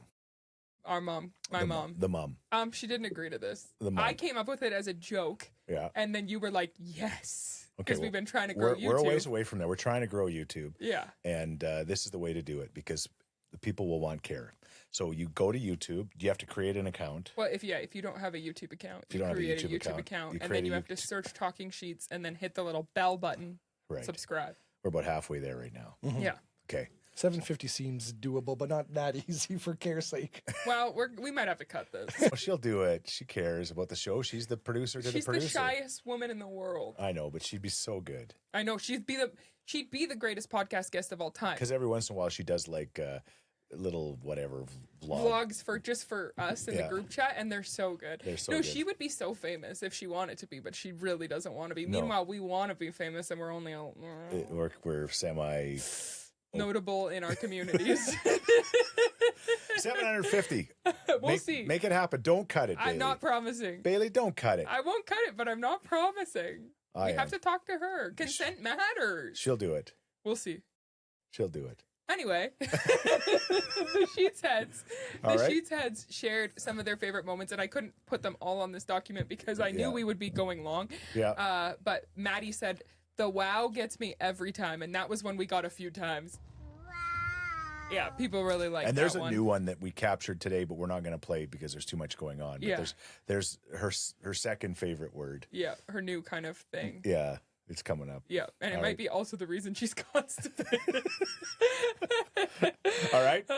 S2: Our mom, my mom.
S1: The mom.
S2: She didn't agree to this.
S1: The mom.
S2: I came up with it as a joke.
S1: Yeah.
S2: And then you were like, yes.
S1: Okay,
S2: Because we've been trying to grow YouTube.
S1: We're a ways away from that. We're trying to grow YouTube.
S2: Yeah.
S1: And this is the way to do it because the people will want care. So you go to YouTube. You have to create an account.
S2: Well, if you don't have a YouTube account,
S1: you don't have a
S2: create a
S1: YouTube
S2: YouTube
S1: account,
S2: account,
S1: you
S2: and
S1: create
S2: then
S1: a
S2: you have to
S1: YouTube-
S2: search Talking Scheetz and then hit the little bell button.
S1: Right.
S2: Subscribe.
S1: We're about halfway there right now.
S2: Yeah.
S1: Okay.
S4: 750 seems doable, but not that easy for care's sake.
S2: Well, we might have to cut this.
S1: Well, she'll do it. She cares about the show. She's the producer to
S2: She's
S1: the
S2: the
S1: producer.
S2: shyest woman in the world.
S1: I know, but she'd be so good.
S2: I know she'd be the greatest podcast guest of all time.
S1: Because every once in a while she does like little whatever vlog.
S2: Vlogs for us in the
S1: Yeah.
S2: group chat, and they're so good.
S1: They're so
S2: no,
S1: good.
S2: she would be so famous if she wanted to be, but she really doesn't want to be.
S1: No.
S2: Meanwhile, we want to be famous, and we're only
S1: We're semi.
S2: notable in our communities.
S1: 750.
S2: We'll see.
S1: Make it happen. Don't cut it, Bailey.
S2: I'm not promising.
S1: Bailey, don't cut it.
S2: I won't cut it, but I'm not promising. We have to talk to her. Consent matters.
S1: She'll do it.
S2: We'll see.
S1: She'll do it.
S2: Anyway, the Scheetz heads shared some of their favorite moments, and I couldn't put them all on this document because I knew we would be going long.
S1: Yeah.
S2: But Maddie said, the wow gets me every time, and that was when we got a few times. Yeah, people really like that.
S1: And there's a new one that we captured today, but we're not going to play because there's too much going on. But there's her second favorite word.
S2: Yeah, her new kind of thing.
S1: Yeah, it's coming up.
S2: Yeah, and it might be also the reason she's constipated.
S1: All right.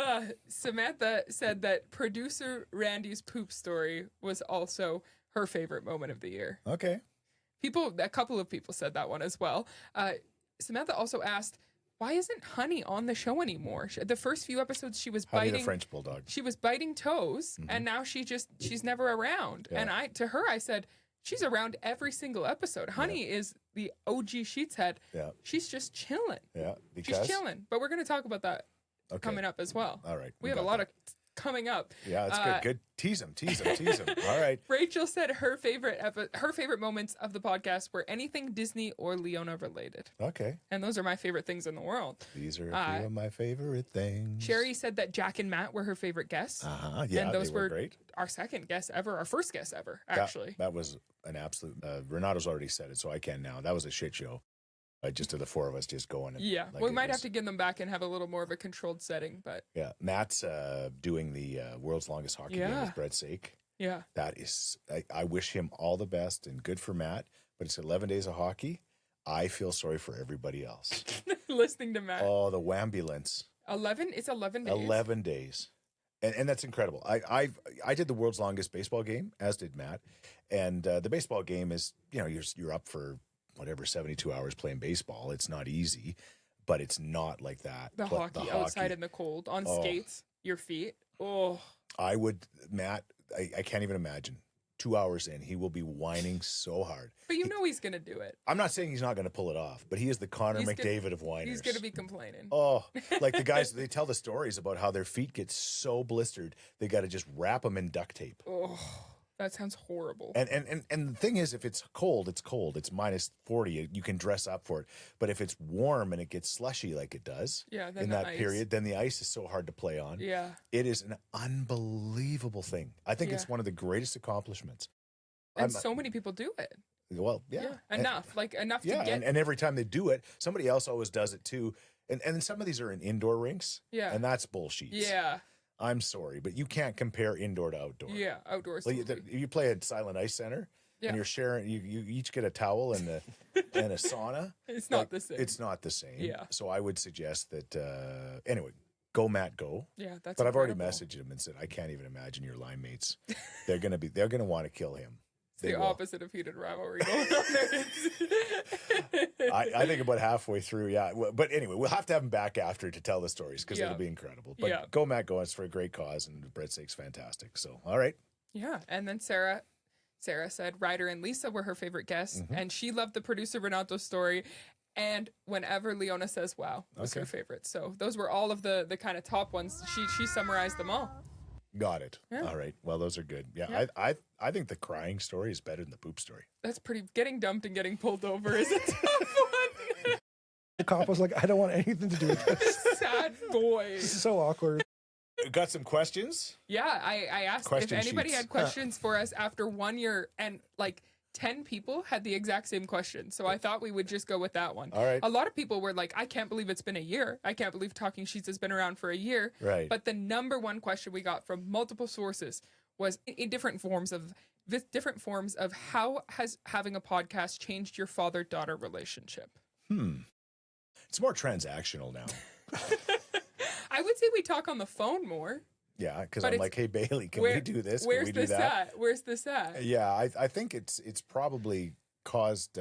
S2: Samantha said that producer Randy's poop story was also her favorite moment of the year.
S1: Okay.
S2: A couple of people said that one as well. Samantha also asked, why isn't Honey on the show anymore? The first few episodes, she was
S1: Honey
S2: biting
S1: the French bulldog.
S2: She was biting toes, and now she's never around. Yeah. And to her, I said, she's around every single episode. Honey is the OG Scheetz head. Yeah. She's just chilling.
S1: Yeah.
S2: She's chilling. But we're going to talk about that coming up as well.
S1: All right.
S2: We have a lot of coming up.
S1: Yeah, that's good. Good. Tease them. All right.
S2: Rachel said her favorite moments of the podcast were anything Disney or Leona related.
S1: Okay.
S2: And those are my favorite things in the world.
S1: These are a few of my favorite things.
S2: Sherry said that Jack and Matt were her favorite guests.
S1: Yeah,
S2: and those were
S1: great.
S2: Our second guest ever, our first guest ever, actually.
S1: That was an absolute. Renato's already said it, so I can now. That was a shit show. Just to the four of us just going.
S2: We might have to get them back and have a little more of a controlled setting, but
S1: yeah, Matt's doing the world's longest hockey game with Brett's sake.
S2: Yeah,
S1: that is. I wish him all the best and good for Matt. But it's 11 days of hockey. I feel sorry for everybody else.
S2: Listening to Matt.
S1: Oh, the wambulance.
S2: 11. It's 11 days.
S1: 11 days, and that's incredible. I did the world's longest baseball game, as did Matt, and the baseball game is you're up for whatever 72 hours playing baseball. It's not easy, but it's not like that.
S2: The hockey outside in the cold on skates, your feet. Oh,
S1: I would, Matt. I can't even imagine. 2 hours in, he will be whining so hard.
S2: But he's going to do it.
S1: I'm not saying he's not going to pull it off, but he is the Connor McDavid of whiners.
S2: He's going to be complaining.
S1: Oh, like the guys, they tell the stories about how their feet get so blistered, they got to just wrap them in duct tape.
S2: Oh. That sounds horrible.
S1: And the thing is, if it's cold, it's cold. It's minus 40. You can dress up for it. But if it's warm and it gets slushy like it does in that period, then the ice is so hard to play on.
S2: Yeah.
S1: It is an unbelievable thing. I think it's one of the greatest accomplishments.
S2: And so many people do it.
S1: Well, yeah.
S2: Enough to get.
S1: And every time they do it, somebody else always does it too. And some of these are in indoor rinks.
S2: Yeah.
S1: And that's bullshit.
S2: Yeah.
S1: I'm sorry, but you can't compare indoor to outdoor.
S2: Yeah, outdoors.
S1: Like, you play at Silent Ice Center, and you're sharing. You each get a towel and a sauna.
S2: It's not the same.
S1: It's not the same.
S2: Yeah.
S1: So I would suggest that. Anyway, go Matt, go.
S2: Yeah, that's.
S1: But I've already messaged him and said I can't even imagine your line mates. They're gonna want to kill him.
S2: It's the opposite of heated rivalry going on there.
S1: I think about halfway through, yeah. But anyway, we'll have to have him back after to tell the stories because it'll be incredible. But go Matt, go. It's for a great cause, and Brett's sake's fantastic. So, all right.
S2: Yeah, and then Sarah said Ryder and Lisa were her favorite guests, and she loved the producer Renato story. And whenever Leona says "wow" was her favorite. So those were all of the kind of top ones. She summarized them all.
S1: Got it. Yeah. All right. Well, those are good. Yeah. I think the crying story is better than the poop story.
S2: That's pretty. Getting dumped and getting pulled over is a tough one.
S4: The cop was like, I don't want anything to do with this.
S2: Sad boy.
S4: This is so awkward.
S1: Got some questions?
S2: Yeah. I asked if anybody had questions for us after 1 year, and 10 people had the exact same question. So I thought we would just go with that one.
S1: All right.
S2: A lot of people were like, I can't believe it's been a year. I can't believe Talking Scheetz has been around for a year.
S1: Right.
S2: But the number one question we got from multiple sources was in different forms of how has having a podcast changed your father-daughter relationship?
S1: It's more transactional now.
S2: I would say we talk on the phone more.
S1: Yeah, because I'm like, hey, Bailey, can we do this? Can we do that?
S2: Where's this at?
S1: Yeah, I think it's probably caused,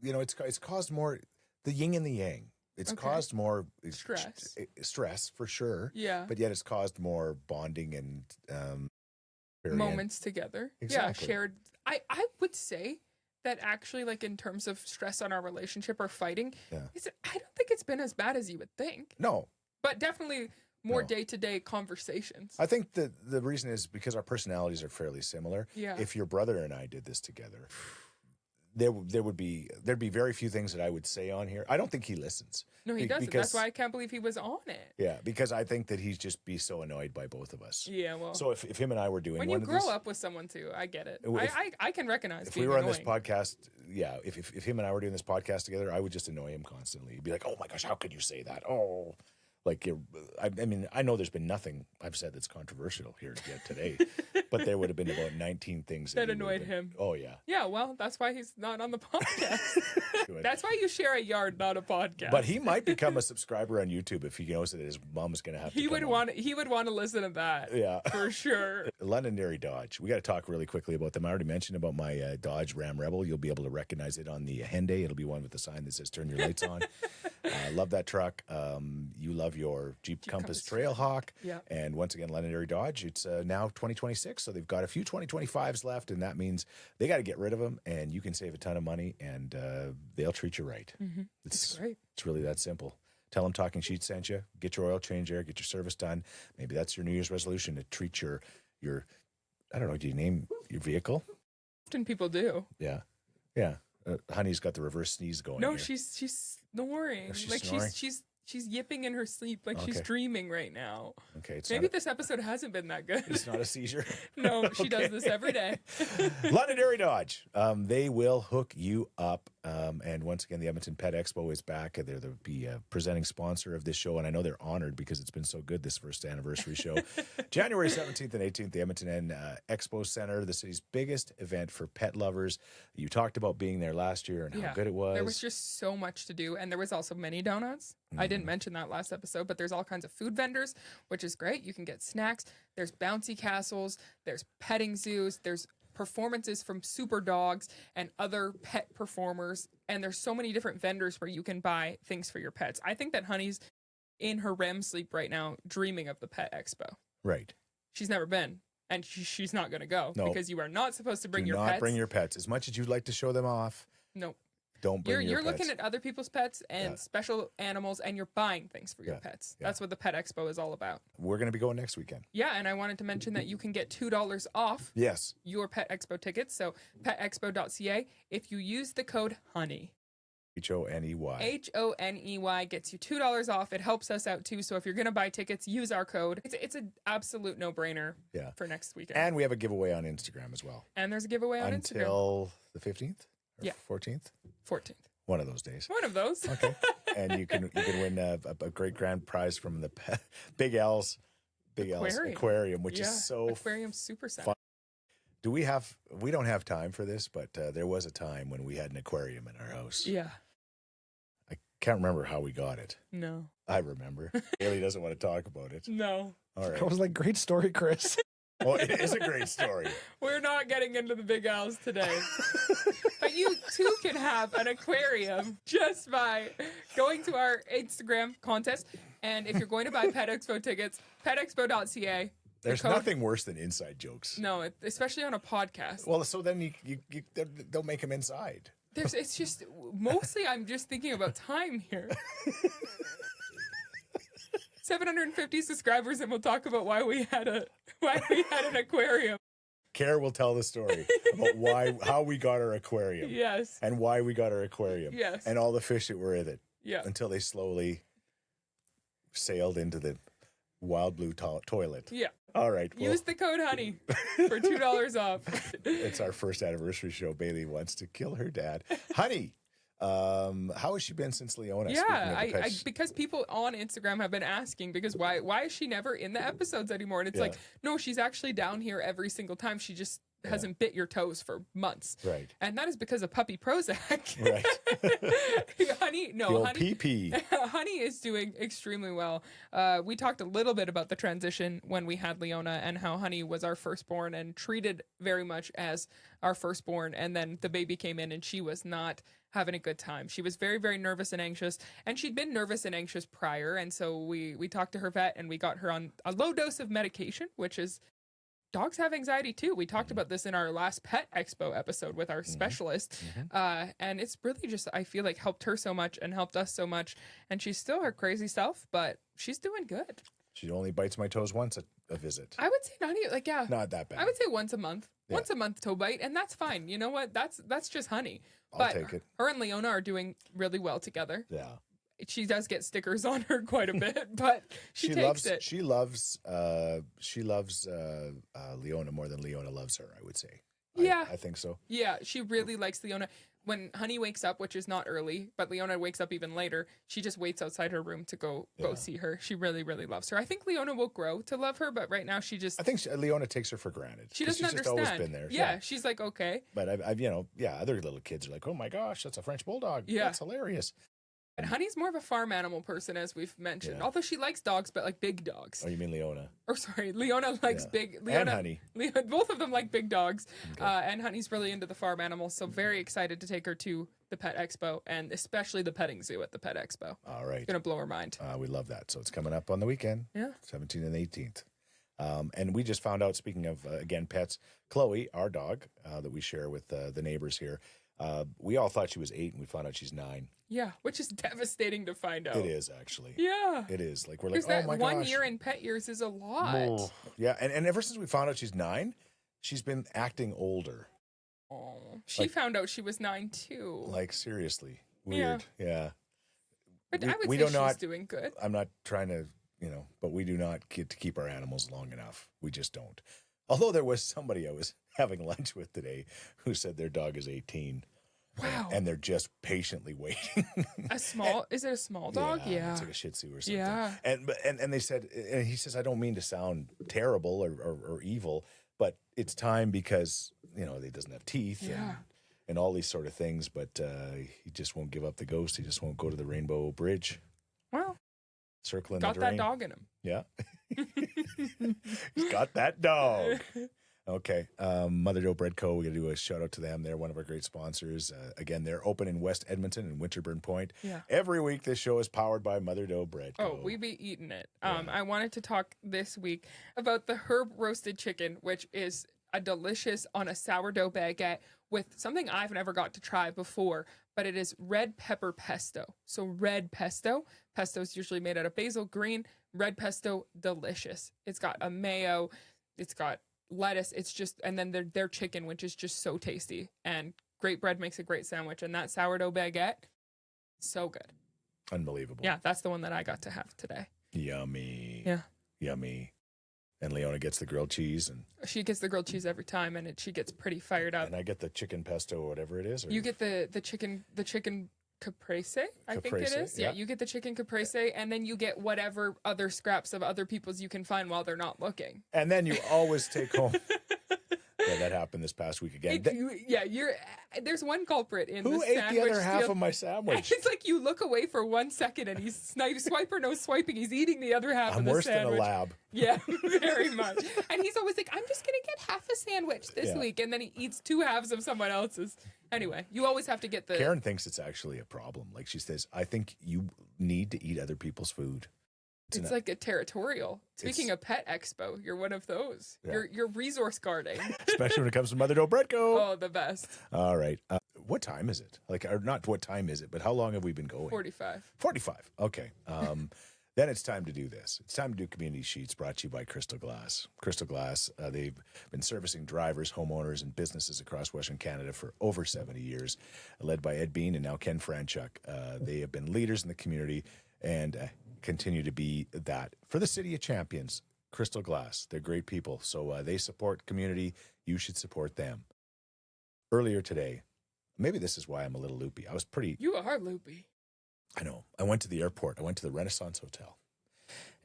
S1: it's caused more the yin and the yang. It's caused more stress for sure.
S2: Yeah.
S1: But yet it's caused more bonding and
S2: moments together.
S1: Exactly.
S2: Yeah, shared. I would say that actually, in terms of stress on our relationship or fighting, I don't think it's been as bad as you would think.
S1: No.
S2: But definitely more day-to-day conversations.
S1: I think that the reason is because our personalities are fairly similar.
S2: Yeah.
S1: If your brother and I did this together, there'd be very few things that I would say on here. I don't think he listens.
S2: No, he doesn't. That's why I can't believe he was on it.
S1: Yeah, because I think that he'd just be so annoyed by both of us.
S2: Yeah, well.
S1: So if him and I were doing
S2: when you grow up with someone too, I get it. I can recognize.
S1: If we were on this podcast, if him and I were doing this podcast together, I would just annoy him constantly. He'd be like, "Oh my gosh, how could you say that?" Oh. Like, I mean, I know there's been nothing I've said that's controversial here yet today, but there would have been about 19 things
S2: that annoyed him.
S1: Oh, yeah.
S2: Yeah, well, that's why he's not on the podcast. That's why you share a yard, not a podcast.
S1: But he might become a subscriber on YouTube if he knows that his mom's going to have to
S2: He would want to listen to that.
S1: Yeah.
S2: For sure.
S1: Londonderry Dodge. We got to talk really quickly about them. I already mentioned about my Dodge Ram Rebel. You'll be able to recognize it on the Hyundai. It'll be one with the sign that says turn your lights on. Love that truck. You love your Jeep Compass Trailhawk.
S2: Yeah.
S1: And once again, Londonderry Dodge, it's now 2026, so they've got a few 2025s left, and that means they got to get rid of them, and you can save a ton of money, and they'll treat you right.
S2: Mm-hmm. It's great.
S1: It's really that simple. Tell them Talking Scheetz sent you. Get your oil change there. Get your service done. Maybe that's your New Year's resolution, to treat your I don't know, do you name your vehicle?
S2: Often people do.
S1: Yeah. Yeah. Honey's got the reverse sneeze going.
S2: No,
S1: here.
S2: she's snoring.
S1: Oh, she's
S2: like
S1: snoring?
S2: she's yipping in her sleep, like she's dreaming right now.
S1: Okay,
S2: maybe this episode hasn't been that good.
S1: It's not a seizure.
S2: No, she does this every day.
S1: Londonderry Dodge. They will hook you up. And once again, the Edmonton Pet Expo is back. They're the presenting sponsor of this show, and I know they're honored because it's been so good, this first anniversary show. January 17th and 18th, the Edmonton Expo Center, the city's biggest event for pet lovers. You talked about being there last year and how good it was.
S2: There was just so much to do, and there was also mini donuts. I didn't mention that last episode, but there's all kinds of food vendors, which is great. You can get snacks. There's bouncy castles. There's petting zoos. There's performances from super dogs and other pet performers. And there's so many different vendors where you can buy things for your pets. I think that Honey's in her REM sleep right now, dreaming of the Pet Expo.
S1: Right.
S2: She's never been. And she's not going to go because you are not supposed to bring your pets.
S1: Do not bring your pets. As much as you'd like to show them off.
S2: Nope.
S1: Don't bring your
S2: You're
S1: pets.
S2: looking at other people's pets and special animals, and you're buying things for your pets. That's what the Pet Expo is all about.
S1: We're going to be going next weekend.
S2: Yeah, and I wanted to mention that you can get $2 off your Pet Expo tickets. So petexpo.ca if you use the code HONEY.
S1: HONEY.
S2: HONEY gets you $2 off. It helps us out too. So if you're going to buy tickets, use our code. It's an absolute no-brainer for next weekend.
S1: And we have a giveaway on Instagram as well.
S2: And there's a giveaway on Instagram.
S1: Until the 15th? Or 14th?
S2: 14th.
S1: One of those days.
S2: One of those.
S1: Okay. And you can win a great grand prize from the Big L's Aquarium, which is so
S2: Aquarium Super Center.
S1: fun. We don't have time for this, but there was a time when we had an aquarium in our house.
S2: Yeah.
S1: I can't remember how we got it.
S2: No.
S1: I remember. Bailey doesn't want to talk about it.
S2: No.
S1: All right.
S4: I was like, great story, Chris.
S1: Well, it is a great story.
S2: We're not getting into the Big L's today. But you too can have an aquarium just by going to our Instagram contest. And if you're going to buy Pet Expo tickets, petexpo.ca.
S1: There's nothing worse than inside jokes.
S2: No, especially on a podcast.
S1: Well, so then they'll make them inside.
S2: It's just mostly I'm just thinking about time here. 750 subscribers, and we'll talk about why we had an aquarium.
S1: Care will tell the story about how we got our aquarium.
S2: Yes.
S1: And why we got our aquarium.
S2: Yes.
S1: And all the fish that were in it.
S2: Yeah.
S1: Until they slowly sailed into the wild blue toilet.
S2: Yeah.
S1: All right.
S2: Well, use the code HONEY for $2 off.
S1: It's our first anniversary show. Bailey wants to kill her dad. Honey, how has she been since Leona?
S2: Yeah, because people on Instagram have been asking, because why is she never in the episodes anymore? And it's like, no, she's actually down here every single time. She just hasn't bit your toes for months.
S1: Right.
S2: And that is because of puppy Prozac.
S1: Right.
S2: Honey is doing extremely well. We talked a little bit about the transition when we had Leona and how Honey was our firstborn and treated very much as our firstborn. And then the baby came in and she was not having a good time. She was very, very nervous and anxious, and she'd been nervous and anxious prior. And so we talked to her vet and we got her on a low dose of medication, which is dogs have anxiety too. We talked about this in our last Pet Expo episode with our specialist. And it's really just, I feel like, helped her so much and helped us so much. And she's still her crazy self, but she's doing good.
S1: She only bites my toes once a visit.
S2: I would say not even, like, yeah.
S1: Not that bad.
S2: I would say once a month.
S1: Yeah.
S2: Once a month toe bite, and that's fine. You know what? That's just honey.
S1: I'll take it.
S2: Her and Leona are doing really well together.
S1: Yeah.
S2: She does get stickers on her quite a bit, but she takes it.
S1: She loves Leona more than Leona loves her, I would say.
S2: Yeah.
S1: I think so.
S2: Yeah, she really likes Leona. When Honey wakes up, which is not early, but Leona wakes up even later, she just waits outside her room to go see her. She really, really loves her. I think Leona will grow to love her, but right now she just...
S1: I think Leona takes her for granted.
S2: She doesn't understand.
S1: She's just always been there.
S2: Yeah, she's like, okay.
S1: But I've other little kids are like, oh my gosh, that's a French bulldog.
S2: Yeah.
S1: That's hilarious.
S2: And Honey's more of a farm animal person, as we've mentioned.
S1: Yeah.
S2: Although she likes dogs, but like big dogs.
S1: Oh, you mean Leona?
S2: Or sorry, Leona likes big. Leona,
S1: and Honey.
S2: Both of them like big dogs. Okay. And Honey's really into the farm animals, so very excited to take her to the Pet Expo, and especially the petting zoo at the Pet Expo.
S1: All right.
S2: It's going to blow her mind.
S1: We love that. So it's coming up on the weekend.
S2: Yeah.
S1: 17th and 18th. And we just found out, speaking of, again, pets, Chloe, our dog that we share with the neighbors here, we all thought she was 8, and we found out she's 9.
S2: Yeah, which is devastating to find out.
S1: It is, actually.
S2: Yeah.
S1: It is. Like, we're like,
S2: that
S1: oh my gosh.
S2: 1 year in pet years is a lot.
S1: Oh. Yeah, and ever since we found out she's 9, she's been acting older.
S2: Oh, she found out she was 9 too.
S1: Like, seriously. Weird. Yeah.
S2: But I would say she's doing good.
S1: I'm not trying to, but we do not get to keep our animals long enough. We just don't. Although there was somebody I was having lunch with today who said their dog is 18.
S2: Wow.
S1: And they're just patiently waiting.
S2: Is it a small dog? Yeah.
S1: It's like a Shih Tzu or something.
S2: Yeah.
S1: And they said, and he says, I don't mean to sound terrible or evil, but it's time because, he doesn't have teeth and all these sort of things, but he just won't give up the ghost. He just won't go to the Rainbow Bridge.
S2: Well,
S1: circling
S2: got
S1: the drain.
S2: that dog in him.
S1: Yeah. He's got that dog. Okay. Mother Doe Bread Co. We got to do a shout out to them. They're one of our great sponsors. Again, they're open in West Edmonton and Winterburn Point.
S2: Yeah.
S1: Every week, this show is powered by Mother Doe Bread Co.
S2: Oh, we be eating it. I wanted to talk this week about the herb roasted chicken, which is a delicious on a sourdough baguette with something I've never got to try before, but it is red pepper pesto. So red pesto. Pesto is usually made out of basil, green. Red pesto, delicious. It's got a mayo. It's got lettuce. It's just, and then their chicken, which is just so tasty. And great bread makes a great sandwich. And that sourdough baguette, so good.
S1: Unbelievable.
S2: Yeah, that's the one that I got to have today.
S1: Yummy.
S2: Yeah.
S1: Yummy. And Leona gets the grilled cheese, and
S2: she gets the grilled cheese every time, and she gets pretty fired up.
S1: And I get the chicken pesto or whatever it is. Or...
S2: You get the chicken caprese, I think it is. Yeah, you get the chicken caprese, and then you get whatever other scraps of other people's you can find while they're not looking.
S1: And then you always take home. Yeah, that happened this past week again.
S2: There's one culprit in
S1: who
S2: the
S1: ate
S2: sandwich.
S1: the other half of my sandwich?
S2: It's like you look away for 1 second and he's swipe or no swiping. He's eating the other half of the sandwich.
S1: I'm worse than a lab.
S2: Yeah, very much. And he's always like, I'm just going to get half a sandwich this week. And then he eats 2 halves of someone else's. Anyway, you always have to get the...
S1: Karen thinks it's actually a problem. Like she says, I think you need to eat other people's food.
S2: It's like a territorial. Speaking of Pet Expo, you're one of those. Yeah. You're resource guarding.
S1: Especially when it comes to Mother Doe Bread Co.
S2: Oh, the best.
S1: All right. What time is it? Or not what time is it, but how long have we been going?
S2: 45.
S1: 45. Okay. Then it's time to do this. It's time to do Community Scheetz, brought to you by Crystal Glass. Crystal Glass, they've been servicing drivers, homeowners, and businesses across Western Canada for over 70 years, led by Ed Bean and now Ken Franchuk. They have been leaders in the community and continue to be that. For the City of Champions, Crystal Glass, they're great people. So they support community. You should support them. Earlier today, maybe this is why I'm a little loopy.
S2: You are loopy.
S1: I know. I went to the airport. I went to the Renaissance Hotel.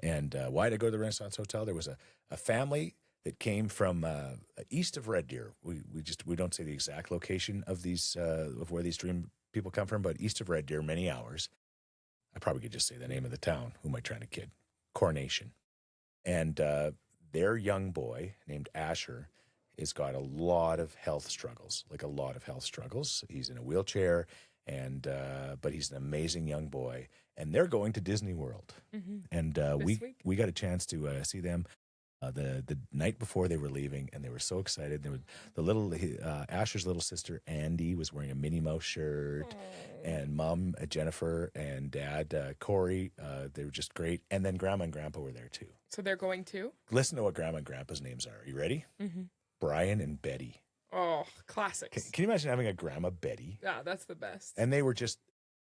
S1: And why did I go to the Renaissance Hotel? There was a family that came from east of Red Deer. We don't say the exact location of these of where these dream people come from, but east of Red Deer, many hours. I probably could just say the name of the town. Who am I trying to kid? Coronation. And their young boy named Asher has got a lot of health struggles, He's in a wheelchair, and but he's an amazing young boy. And they're going to Disney World. Mm-hmm. And we got a chance to see them the night before they were leaving, and they were so excited. They were, the little Asher's little sister Andy was wearing a Minnie Mouse shirt, and Mom Jennifer and Dad Corey. They were just great, and then Grandma and Grandpa were there too.
S2: So they're going too?
S1: Listen to what Grandma and Grandpa's names are. Are you ready? Mm-hmm. Brian and Betty.
S2: Oh, classics.
S1: Can you imagine having a Grandma Betty?
S2: Yeah, that's the best.
S1: And they were just,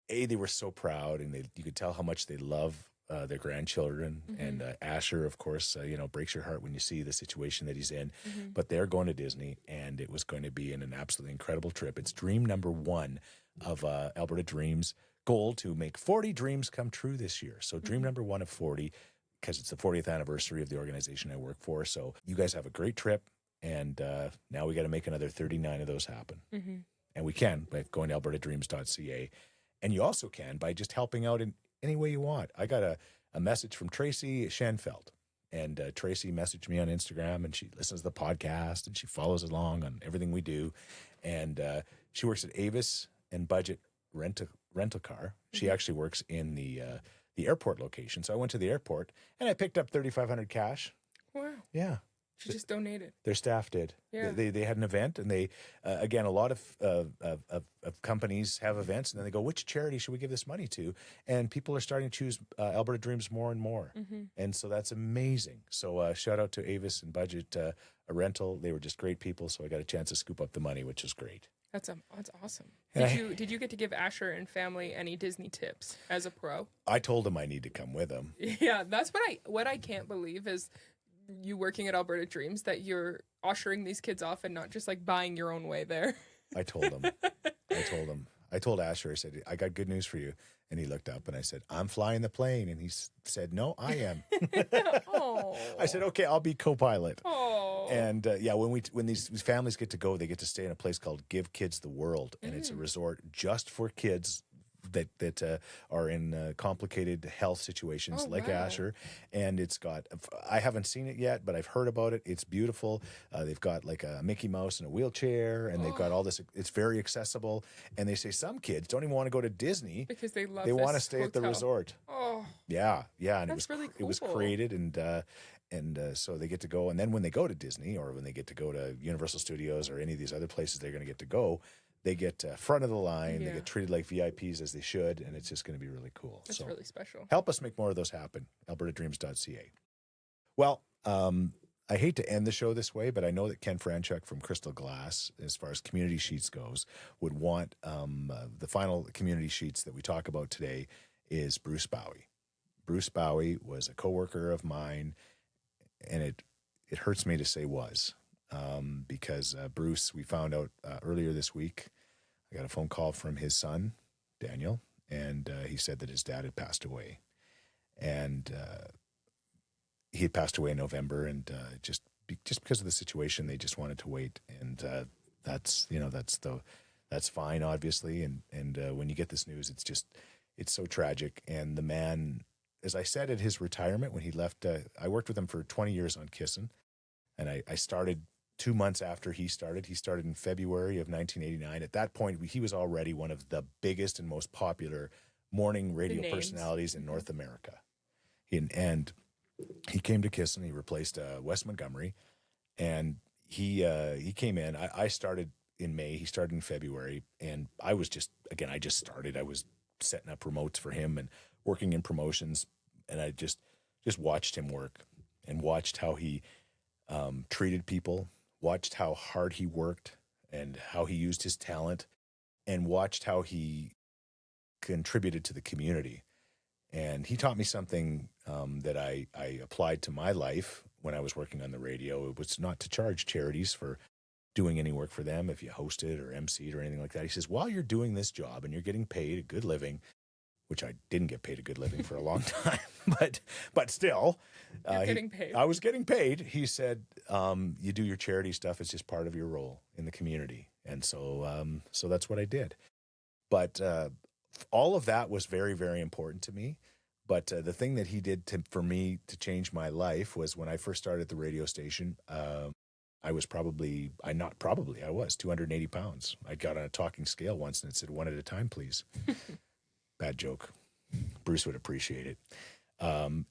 S1: they were so proud, and you could tell how much they love their grandchildren. Mm-hmm. And Asher, of course, breaks your heart when you see the situation that he's in. Mm-hmm. But they're going to Disney, and it was going to be an absolutely incredible trip. It's dream number 1 of Alberta Dreams' goal to make 40 dreams come true this year. So dream number 1 of 40, because it's the 40th anniversary of the organization I work for. So you guys have a great trip, and now we got to make another 39 of those happen. Mm-hmm. And we can by going to albertadreams.ca. And you also can by just helping out in any way you want. I got a message from Tracy Schenfeld, and Tracy messaged me on Instagram, and she listens to the podcast, and she follows along on everything we do. And she works at Avis and Budget rental car. She actually works in the airport location. So I went to the airport, and I picked up $3,500 cash.
S2: Wow.
S1: Yeah.
S2: She just donated.
S1: Their staff did.
S2: Yeah.
S1: They had an event, and they again, a lot of companies have events, and then they go, which charity should we give this money to? And people are starting to choose Alberta Dreams more and more, and so that's amazing. So shout out to Avis and Budget a rental. They were just great people, so I got a chance to scoop up the money, which is great. That's
S2: awesome. Did you get to give Asher and family any Disney tips as a pro?
S1: I told him I need to come with him.
S2: Yeah, that's what I can't believe is you working at Alberta Dreams, that you're ushering these kids off and not just like buying your own way there.
S1: I told him. I told Asher, I said, I got good news for you. And he looked up, and I said, I'm flying the plane. And he said, no, I am. I said, okay, I'll be co-pilot. Oh. And when these families get to go, they get to stay in a place called Give Kids the World. And it's a resort just for kids that are in complicated health situations like Asher. And it's got, I haven't seen it yet, but I've heard about it. It's beautiful. They've got like a Mickey Mouse in a wheelchair, and they've got all this. It's very accessible. And they say some kids don't even want to go to Disney
S2: because they
S1: want to stay at the resort.
S2: Oh,
S1: yeah. And
S2: that's really cool.
S1: It was created, and so they get to go. And then when they go to Disney, or when they get to go to Universal Studios or any of these other places they're going to get to go, they get front of the line. Yeah. They get treated like VIPs as they should, and it's just going to be really cool.
S2: That's really special.
S1: Help us make more of those happen. albertadreams.ca. Well, I hate to end the show this way, but I know that Ken Franchuk from Crystal Glass, as far as community sheets goes, would want the final community sheets that we talk about today is Bruce Bowie. Bruce Bowie was a coworker of mine, and it hurts me to say was. Because Bruce, we found out earlier this week, I got a phone call from his son, Daniel, and he said that his dad had passed away. And he had passed away in November, and just because of the situation, they just wanted to wait. And that's fine, obviously. And when you get this news, it's so tragic. And the man, as I said at his retirement, when he left, I worked with him for 20 years on Kissin', and I started 2 months after he started. He started in February of 1989. At that point, he was already one of the biggest and most popular morning radio personalities in North America. And he came to Kissin'. He replaced Wes Montgomery, and he came in. I started in May. He started in February, and I just started. I was setting up remotes for him and working in promotions, and I just watched him work and watched how he treated people, watched how hard he worked and how he used his talent, and watched how he contributed to the community. And he taught me something that I applied to my life when I was working on the radio. It was not to charge charities for doing any work for them if you hosted or MC'd or anything like that. He says, while you're doing this job and you're getting paid a good living, which I didn't get paid a good living for a long time, but still,
S2: getting paid.
S1: I was getting paid. He said, you do your charity stuff. It's just part of your role in the community. And so that's what I did. But all of that was very, very important to me. But the thing that he did for me to change my life was when I first started the radio station, I was 280 pounds. I got on a talking scale once and it said 1 at a time, please. Bad joke. Bruce would appreciate it. And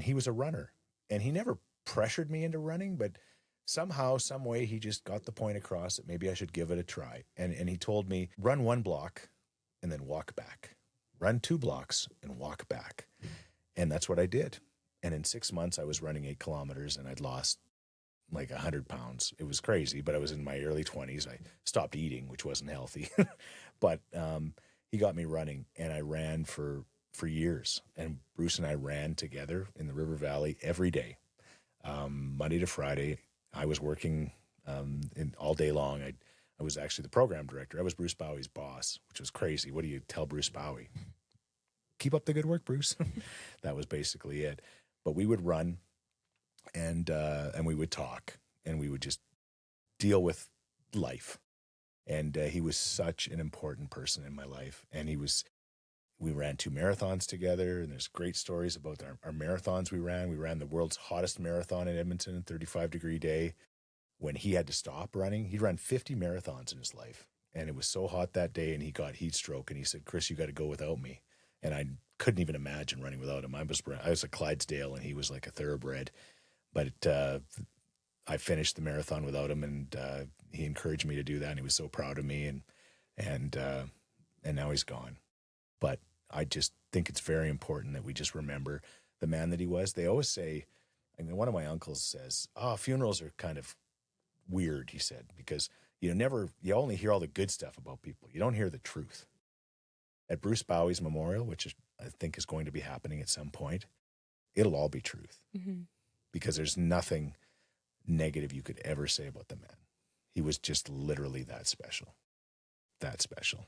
S1: he was a runner. And he never pressured me into running, but somehow, some way, he just got the point across that maybe I should give it a try. And he told me, run 1 block and then walk back. Run 2 blocks and walk back. And that's what I did. And in 6 months, I was running 8 kilometers and I'd lost like 100 pounds. It was crazy, but I was in my early 20s. I stopped eating, which wasn't healthy. But he got me running, and I ran for years. And Bruce and I ran together in the River Valley every day, Monday to Friday. I was working all day long. I was actually the program director. I was Bruce Bowie's boss, which was crazy. What do you tell Bruce Bowie? Keep up the good work, Bruce. That was basically it. But we would run, and we would talk, and we would just deal with life. And he was such an important person in my life. And we ran 2 marathons together, and there's great stories about our marathons we ran. We ran the world's hottest marathon in Edmonton, 35-degree day. When he had to stop running, he'd run 50 marathons in his life. And it was so hot that day, and he got heat stroke, and he said, Chris, you got to go without me. And I couldn't even imagine running without him. I was a Clydesdale, and he was like a thoroughbred. But I finished the marathon without him, and he encouraged me to do that, and he was so proud of me, and now he's gone. But I just think it's very important that we just remember the man that he was. They always say, I mean, one of my uncles says, funerals are kind of weird, he said, because you only hear all the good stuff about people. You don't hear the truth. At Bruce Bowie's memorial, which I think is going to be happening at some point, it'll all be truth. Mm-hmm. Because there's nothing negative you could ever say about the man. He was just literally that special. That special.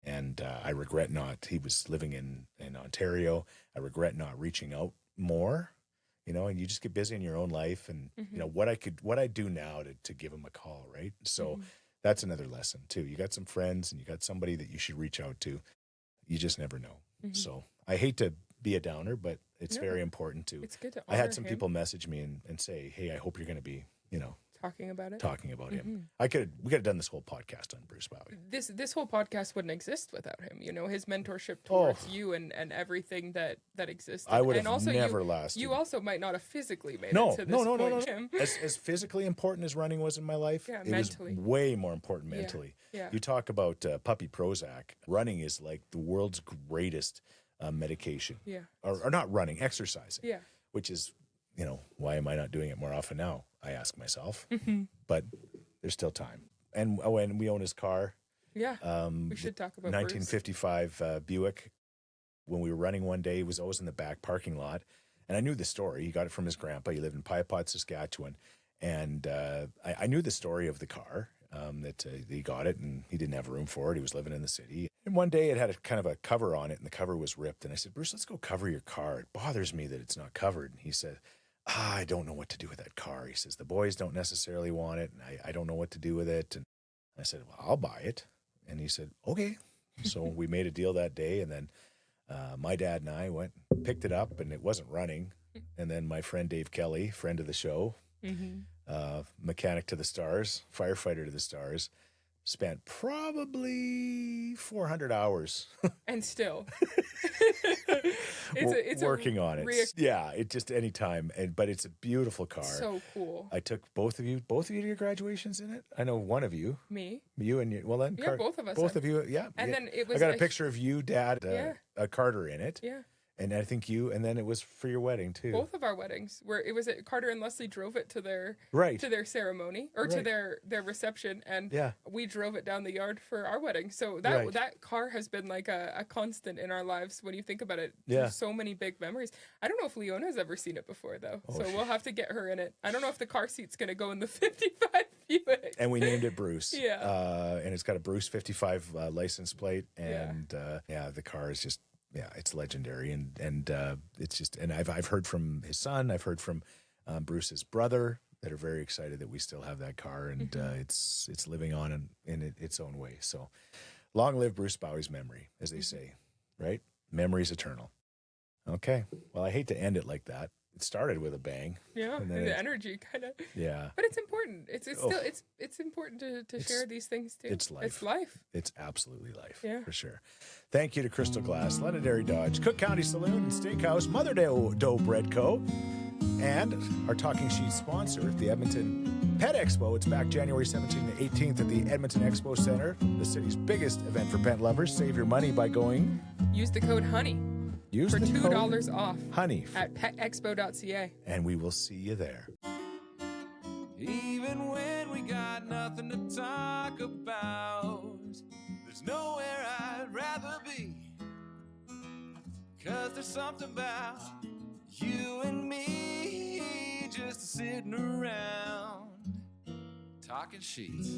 S1: And I regret not, he was living in Ontario. I regret not reaching out more, and you just get busy in your own life. And, what I do now to give him a call, right? So that's another lesson too. You got some friends and you got somebody that you should reach out to. You just never know. Mm-hmm. So I hate to be a downer, but it's very important to.
S2: It's good to
S1: I had some people message me and say, hey, I hope you're going to be,
S2: talking about it.
S1: Talking about him. We could have done this whole podcast on Bruce Bowie.
S2: This whole podcast wouldn't exist without him. His mentorship towards you and everything that existed.
S1: I would have never lasted.
S2: You also might not have physically made it to this point, Jim.
S1: As physically important as running was in my life, it mentally was way more important mentally.
S2: Yeah.
S1: You talk about puppy Prozac. Running is like the world's greatest medication.
S2: Yeah.
S1: Or not running, exercising.
S2: Yeah.
S1: Which is, why am I not doing it more often now? I ask myself, but there's still time. And we own his car.
S2: Yeah, we should talk about
S1: 1955 Buick. When we were running one day, he was always in the back parking lot. And I knew the story. He got it from his grandpa. He lived in Piapot, Saskatchewan. And I knew the story of the car, that he got it, and he didn't have room for it. He was living in the city. And one day it had a kind of a cover on it, and the cover was ripped. And I said, Bruce, let's go cover your car. It bothers me that it's not covered. And he said, I don't know what to do with that car. He says, the boys don't necessarily want it, and I don't know what to do with it. And I said, well, I'll buy it. And he said, okay. So we made a deal that day, and then my dad and I went, picked it up, and it wasn't running. And then my friend Dave Kelly, friend of the show, mechanic to the stars, firefighter to the stars, spent probably 400 hours.
S2: And still.
S1: it's working on it. Yeah, it just any time. But it's a beautiful car.
S2: So cool.
S1: I took both of you to your graduations in it. I know one of you.
S2: Me.
S1: You and you. Well, then
S2: both of us.
S1: Both of you. Yeah.
S2: And then it was.
S1: I got a picture of you, Dad, Carter in it.
S2: Yeah.
S1: And I think and then it was for your wedding too.
S2: Both of our weddings, where it was Carter and Leslie drove it to their ceremony or to their reception, and we drove it down the yard for our wedding. So that car has been like a constant in our lives when you think about it. Yeah, there's so many big memories. I don't know if Leona's ever seen it before though, so we'll have to get her in it. I don't know if the car seat's gonna go in the 55 Buick.
S1: And we named it Bruce.
S2: Yeah,
S1: and it's got a Bruce 55 license plate, and the car is just. Yeah, it's legendary, and it's just, and I've heard from his son, I've heard from Bruce's brother that are very excited that we still have that car, and it's living on in its own way. So, long live Bruce Bowie's memory, as they say, right? Memory's eternal. Okay, well, I hate to end it like that. It started with a bang.
S2: Yeah, and the energy kind of.
S1: Yeah,
S2: but it's important. It's still it's important to share these things too.
S1: It's life.
S2: It's life.
S1: It's absolutely life. Yeah, for sure. Thank you to Crystal Glass, Londonderry Dodge, Cook County Saloon and Steakhouse, Mother Dough Bread Co., And our Talking Scheetz sponsor, the Edmonton Pet Expo. It's back January 17th to 18th at the Edmonton Expo Center, the city's biggest event for pet lovers. Save your money by going.
S2: Use the code HONEY for $2 off.
S1: HONEY
S2: at petexpo.ca.
S1: And we will see you there.
S3: Even when we got nothing to talk about, there's nowhere I'd rather be. 'Cause there's something about you and me just sitting around talking Scheetz.